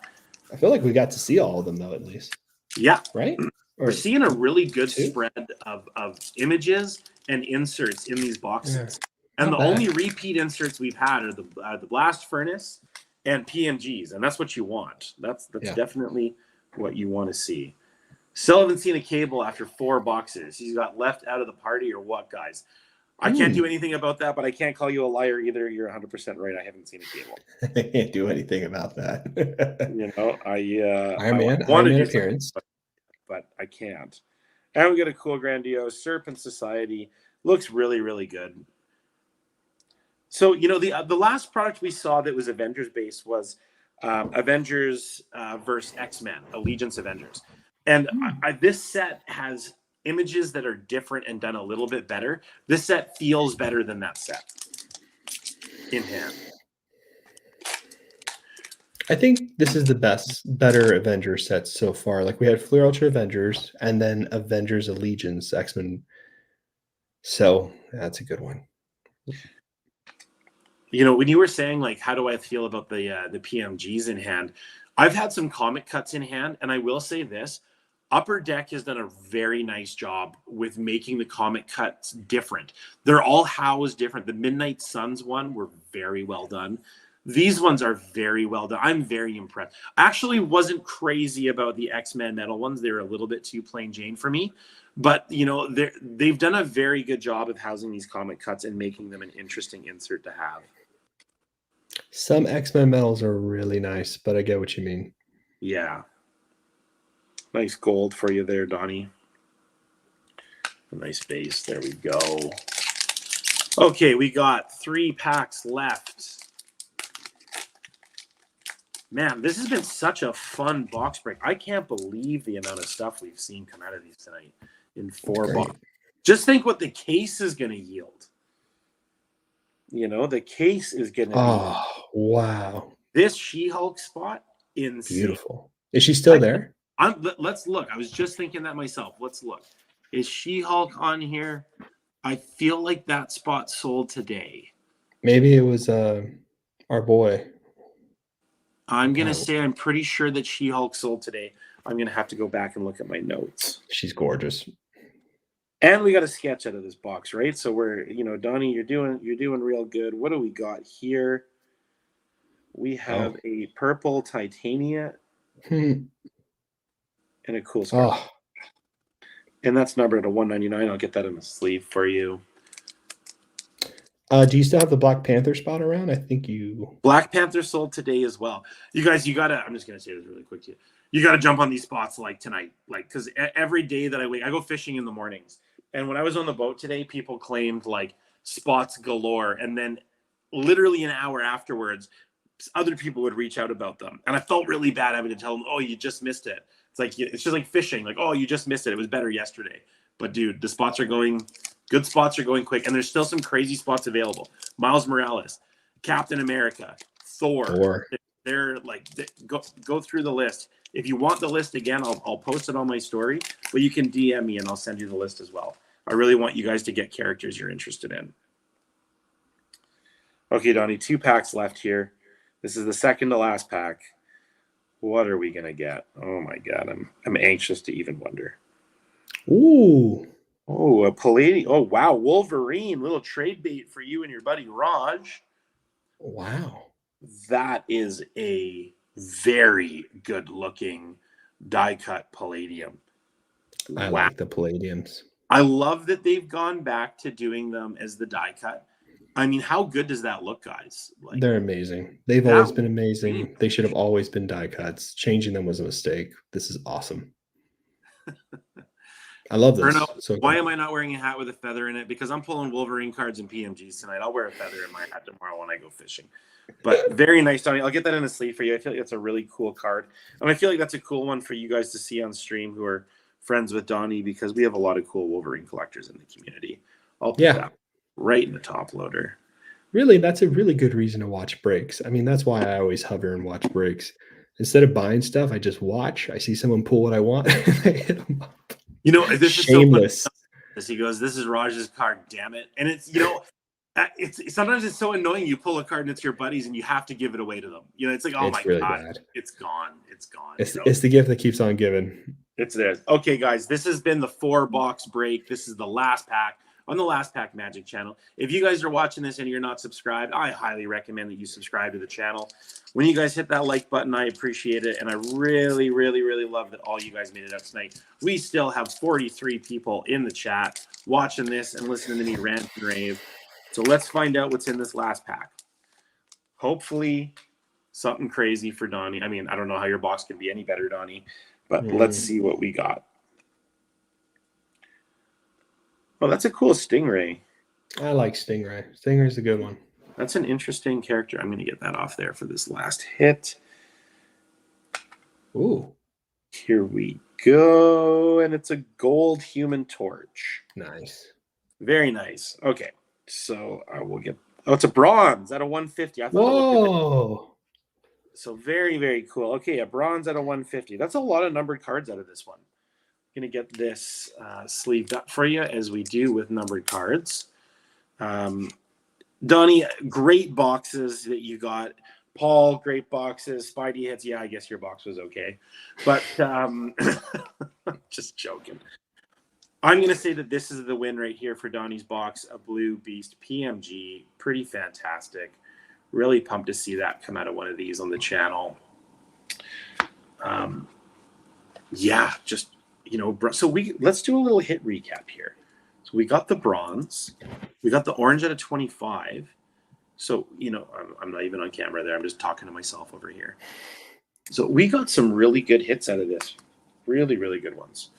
I feel like we got to see all of them though, at least. Yeah. Right? We're seeing a really good spread of images and inserts in these boxes. Yeah, and the only repeat inserts we've had are the Blast Furnace and PMGs, and that's what you want. That's definitely what you want to see. Still haven't seen a Cable after 4 boxes. He's got left out of the party or what, guys? I can't do anything about that, but I can't call you a liar either. You're 100% right. I haven't seen a Cable. I can't do anything about that. You know, Iron Man appearance. But I can't. And we got a cool grandiose Serpent Society. Looks really, really good. So, you know, the last product we saw that was Avengers based was Avengers versus X-Men, Allegiance Avengers. And this set has images that are different and done a little bit better. This set feels better than that set in hand. I think this is the better Avengers sets so far. Like we had Fleer Ultra Avengers and then Avengers Allegiance X-Men. So that's a good one. You know, when you were saying like, how do I feel about the PMGs in hand? I've had some comic cuts in hand, and I will say this: Upper Deck has done a very nice job with making the comic cuts different. They're all housed different. The Midnight Suns one were very well done. These ones are very well done. I'm very impressed. I actually wasn't crazy about the X-Men metal ones. They were a little bit too plain Jane for me. But, you know, they've done a very good job of housing these comic cuts and making them an interesting insert to have. Some X-Men medals are really nice, but I get what you mean. Yeah. Nice gold for you there, Donnie. A nice base. There we go. Okay, we got 3 packs left. Man, this has been such a fun box break. I can't believe the amount of stuff we've seen come out of these tonight in 4 boxes. Just think what the case is going to yield. You know, the case is going to be... wow. This She-Hulk spot, insane. Beautiful. Is she still there? Let's look. I was just thinking that myself. Let's look. Is She-Hulk on here? I feel like that spot sold today. Maybe it was our boy. I'm going to say I'm pretty sure that She-Hulk sold today. I'm going to have to go back and look at my notes. She's gorgeous. And we got a sketch out of this box, right? So we're, Donny, you're doing real good. What do we got here? We have a purple Titania Hmm. and a cool scarf. Oh, And that's numbered to 199. I'll get that in the sleeve for you. do you still have the Black Panther spot around? I think you. Black Panther sold today as well. You guys, you gotta. I'm just gonna say this really quick to you. You gotta jump on these spots like tonight, like because every day that I go fishing in the mornings, and when I was on the boat today, people claimed like spots galore, and then literally an hour afterwards, other people would reach out about them, and I felt really bad having to tell them, "Oh, you just missed it." It's like it's just like fishing, like, "Oh, you just missed it. It was better yesterday." But dude, the spots are going. Good spots are going quick, and there's still some crazy spots available. Miles Morales, Captain America, Thor. They're like go through the list. If you want the list again, I'll post it on my story, but you can DM me and I'll send you the list as well. I really want you guys to get characters you're interested in. Okay, Donnie, 2 packs left here. This is the second to last pack. What are we gonna get? Oh my god, I'm anxious to even wonder. Ooh. Oh, a Palladium. Oh wow, Wolverine. Little trade bait for you and your buddy Raj. Wow. That is a very good looking die cut Palladium. I like the Palladiums. I love that they've gone back to doing them as the die cut. I mean, how good does that look, guys? Like, They're amazing. They've always been amazing. They should have always been die cuts. Changing them was a mistake. This is awesome. I love this. Bruno, so why am I not wearing a hat with a feather in it? Because I'm pulling Wolverine cards and PMGs tonight. I'll wear a feather in my hat tomorrow when I go fishing. But very nice, Donnie. I'll get that in a sleeve for you. I feel like that's a really cool card. And I feel like that's a cool one for you guys to see on stream who are friends with Donnie, because we have a lot of cool Wolverine collectors in the community. I'll put that right in the top loader. Really, that's a really good reason to watch breaks. I mean, that's why I always hover and watch breaks. Instead of buying stuff, I just watch. I see someone pull what I want, and I hit them up. This shameless. Is so funny. He goes, "This is Raj's card, damn it!" And it's it's sometimes it's so annoying. You pull a card and it's your buddies, and you have to give it away to them. It's like, oh my god, bad. It's gone. It's gone. It's the gift that keeps on giving. It's theirs. Okay, guys, this has been the 4-box break. This is the last pack on the Last Pack Magic channel. If you guys are watching this and you're not subscribed, I highly recommend that you subscribe to the channel. When you guys hit that like button, I appreciate it. And I really, really, really love that all you guys made it out tonight. We still have 43 people in the chat watching this and listening to me rant and rave. So let's find out what's in this last pack. Hopefully something crazy for Donnie. I mean, I don't know how your box can be any better, Donnie, but let's see what we got. Oh, that's a cool Stingray. I like Stingray. Stingray's a good one. That's an interesting character. I'm going to get that off there for this last hit. Ooh. Here we go. And it's a gold Human Torch. Nice. Very nice. Okay. So I will get... Oh, it's a bronze out of 150. I thought Whoa. So very, very cool. Okay, a bronze out of 150. That's a lot of numbered cards out of this one. I'm going to get this sleeved up for you as we do with numbered cards. Donnie, great boxes that you got. Paul, great boxes. Spidey Hits, yeah, I guess your box was okay. But just joking. I'm going to say that this is the win right here for Donnie's box, a Blue Beast PMG. Pretty fantastic. Really pumped to see that come out of one of these on the channel. Yeah, just, so let's do a little hit recap here. So we got the bronze. We got the orange out of 25. So, I'm not even on camera there. I'm just talking to myself over here. So we got some really good hits out of this. Really, really good ones.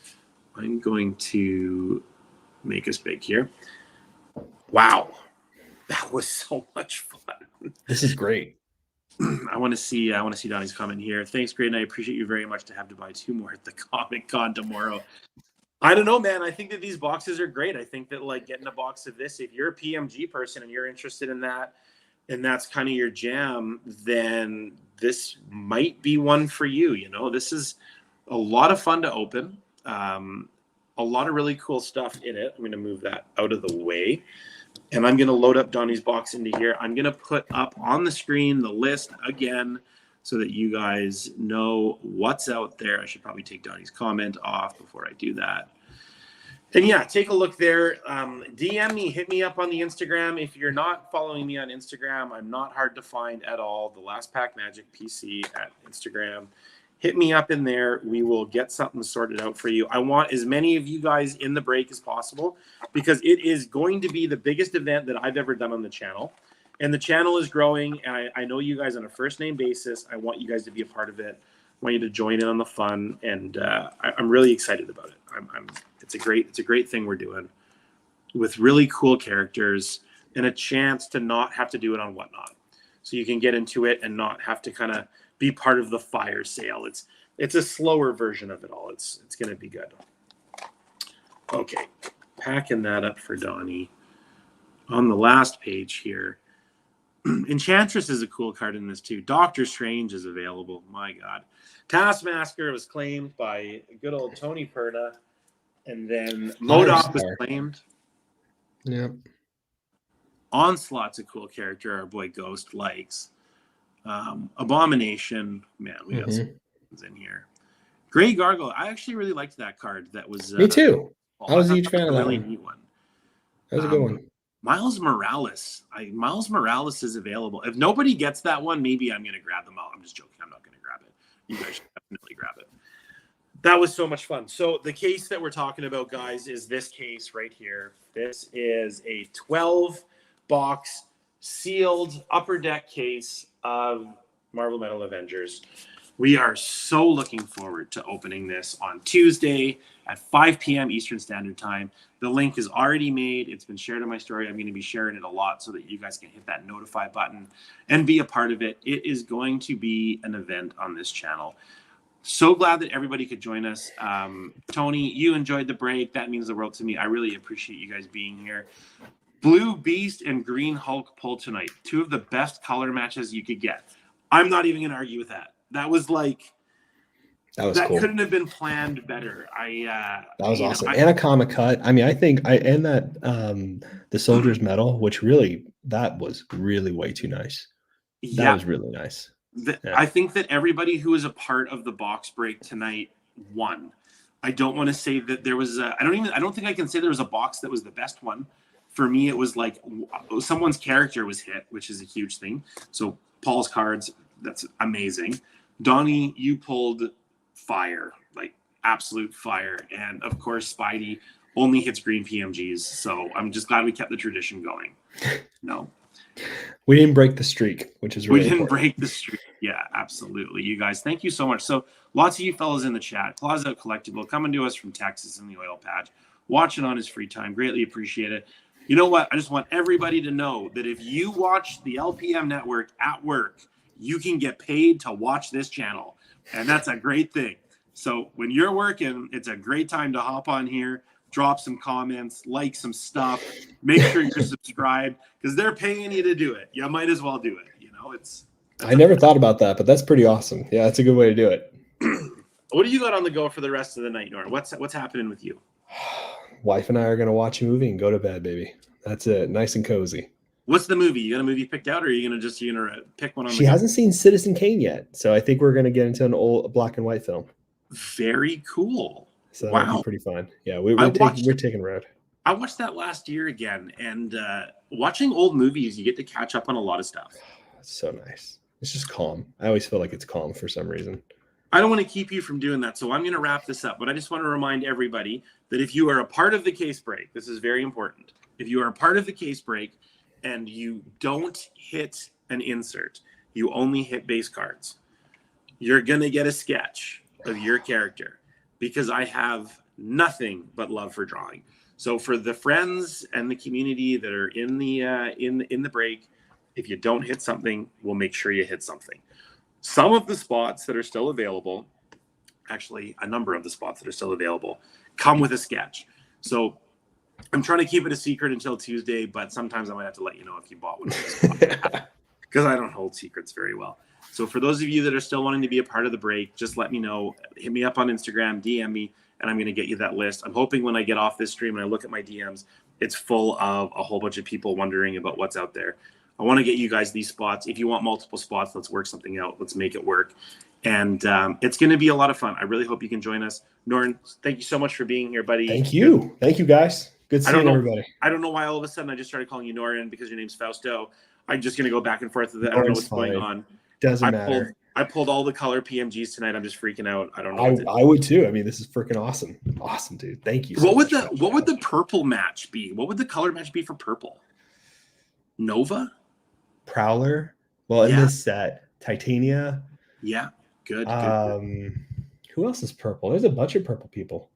I'm going to make us big here. Wow. That was so much fun. This is great. I want to see Donnie's comment here. Thanks, great, and I appreciate you very much to have to buy 2 more at the Comic Con tomorrow. I don't know, man. I think that these boxes are great. I think that getting a box of this, if you're a PMG person and you're interested in that, and that's kind of your jam, then this might be one for you. This is a lot of fun to open. A lot of really cool stuff in it. I'm going to move that out of the way. And I'm going to load up Donnie's box into here. I'm going to put up on the screen the list again so that you guys know what's out there. I should probably take Donnie's comment off before I do that. And yeah, take a look there. DM me, hit me up on the Instagram. If you're not following me on Instagram, I'm not hard to find at all. The Last Pack Magic PC at Instagram. Hit me up in there. We will get something sorted out for you. I want as many of you guys in the break as possible because it is going to be the biggest event that I've ever done on the channel. And the channel is growing, and I know you guys on a first-name basis. I want you guys to be a part of it. I want you to join in on the fun, and I'm really excited about it. It's a great thing we're doing with really cool characters and a chance to not have to do it on Whatnot, so you can get into it and not have to kind of be part of the fire sale. It's a slower version of it all. It's going to be good. Okay, packing that up for Donnie. On the last page here, Enchantress is a cool card in this too. Doctor Strange is available. My God. Taskmaster was claimed by good old Tony Perna. And then MODOK was claimed. Yep. Onslaught's a cool character our boy Ghost likes. Abomination. Man, we got some things in here. Grey Gargoyle. I actually really liked that card. That was me too. I was a huge fan of that really one. Neat one. That was a good one. Miles Morales. Miles Morales is available. If nobody gets that one, maybe I'm going to grab them out. I'm just joking. I'm not going to grab it. You guys should definitely grab it. That was so much fun. So the case that we're talking about, guys, is this case right here. This is a 12-box sealed upper deck case of Marvel Metal Avengers. We are so looking forward to opening this on Tuesday at 5 p.m. Eastern Standard Time. The link is already made. It's been shared on my story. I'm going to be sharing it a lot so that you guys can hit that notify button and be a part of it. It is going to be an event on this channel. So glad that everybody could join us. Tony, you enjoyed the break. That means the world to me. I really appreciate you guys being here. Blue Beast and Green Hulk pull tonight. Two of the best color matches you could get. I'm not even going to argue with that. That was like, that cool. Couldn't have been planned better. That was awesome. And a comic cut. I mean, I think the Soldier's Medal, which really, that was really way too nice. That was really nice. I think that everybody who was a part of the box break tonight won. I don't want to say that there was I don't think I can say there was a box that was the best one. For me, it was like someone's character was hit, which is a huge thing. So Paul's cards, that's amazing. Donnie, you pulled fire, like absolute fire. And of course, Spidey only hits green PMGs. So I'm just glad we kept the tradition going. No. We didn't break the streak, which is really We didn't important. break the streak. Yeah, absolutely. You guys, thank you so much. So lots of you fellas in the chat. Claws Out Collectible, coming to us from Texas in the oil patch, watching on his free time. Greatly appreciate it. You know what? I just want everybody to know that if you watch the LPM network at work, you can get paid to watch this channel. And that's a great thing. So when you're working, it's a great time to hop on here, drop some comments, like some stuff, make sure you're subscribed because they're paying you to do it. You might as well do it. You know, I never thought about that, but that's pretty awesome. Yeah, that's a good way to do it. What do you got on the go for the rest of the night, Norm? What's happening with you? Wife and I are going to watch a movie and go to bed, baby. That's it. Nice and cozy. What's the movie? You got a movie picked out, or are you gonna pick one on? She hasn't seen Citizen Kane yet, so I think we're going to get into an old black and white film. Very cool. So that'll be pretty fun. Yeah, we're taking a road. I watched that last year again, and watching old movies, you get to catch up on a lot of stuff. It's so nice. It's just calm. I always feel like it's calm for some reason. I don't want to keep you from doing that, so I'm going to wrap this up. But I just want to remind everybody that if you are a part of the case break, this is very important. If you are a part of the case break and you don't hit an insert, you only hit base cards, you're going to get a sketch of your character because I have nothing but love for drawing. So for the friends and the community that are in the break, if you don't hit something, we'll make sure you hit something. Some of the spots that are still available, actually a number of the spots that are still available, come with a sketch. So I'm trying to keep it a secret until Tuesday, but sometimes I might have to let you know if you bought one of those because I don't hold secrets very well. So for those of you that are still wanting to be a part of the break, just let me know. Hit me up on Instagram, DM me, and I'm going to get you that list. I'm hoping when I get off this stream and I look at my DMs, it's full of a whole bunch of people wondering about what's out there. I want to get you guys these spots. If you want multiple spots, let's work something out. Let's make it work. And it's going to be a lot of fun. I really hope you can join us. Norton, thank you so much for being here, buddy. Thank you. Thank you, guys. Good seeing everybody. I don't know why all of a sudden I just started calling you Norton because your name's Fausto. I'm just going to go back and forth with it. I don't know what's going on. Doesn't matter. I pulled all the color PMGs tonight. I'm just freaking out. I don't know. I would too. I mean, this is freaking awesome. Awesome, dude. Thank you. What would the purple match be? What would the color match be for purple? Nova? Prowler? Well, in this set, Titania. Yeah. Good. Who else is purple? There's a bunch of purple people.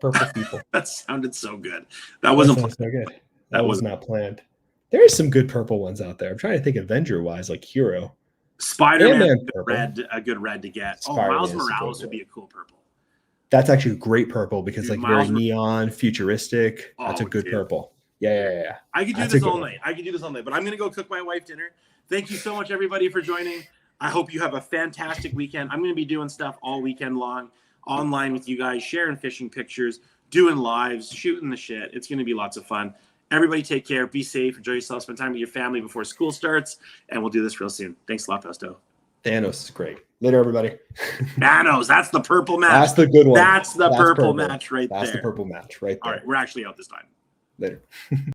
That sounded so good. That wasn't so good. That was not planned. There is some good purple ones out there. I'm trying to think Avenger wise, like Hero. Spider-Man, a good red to get. Miles Morales would be a cool purple. That's actually a great purple because like very neon, futuristic. That's a good purple. Yeah. I could do this all night. But I'm gonna go cook my wife dinner. Thank you so much, everybody, for joining. I hope you have a fantastic weekend. I'm gonna be doing stuff all weekend long, online with you guys, sharing fishing pictures, doing lives, shooting the shit. It's gonna be lots of fun. Everybody take care, be safe, enjoy yourself, spend time with your family before school starts, and we'll do this real soon. Thanks a lot, Fausto. Thanos is great. Later, everybody. Thanos, that's the purple match. That's the good one. That's the purple match right there. That's the purple match right there. All right, we're actually out this time. Later.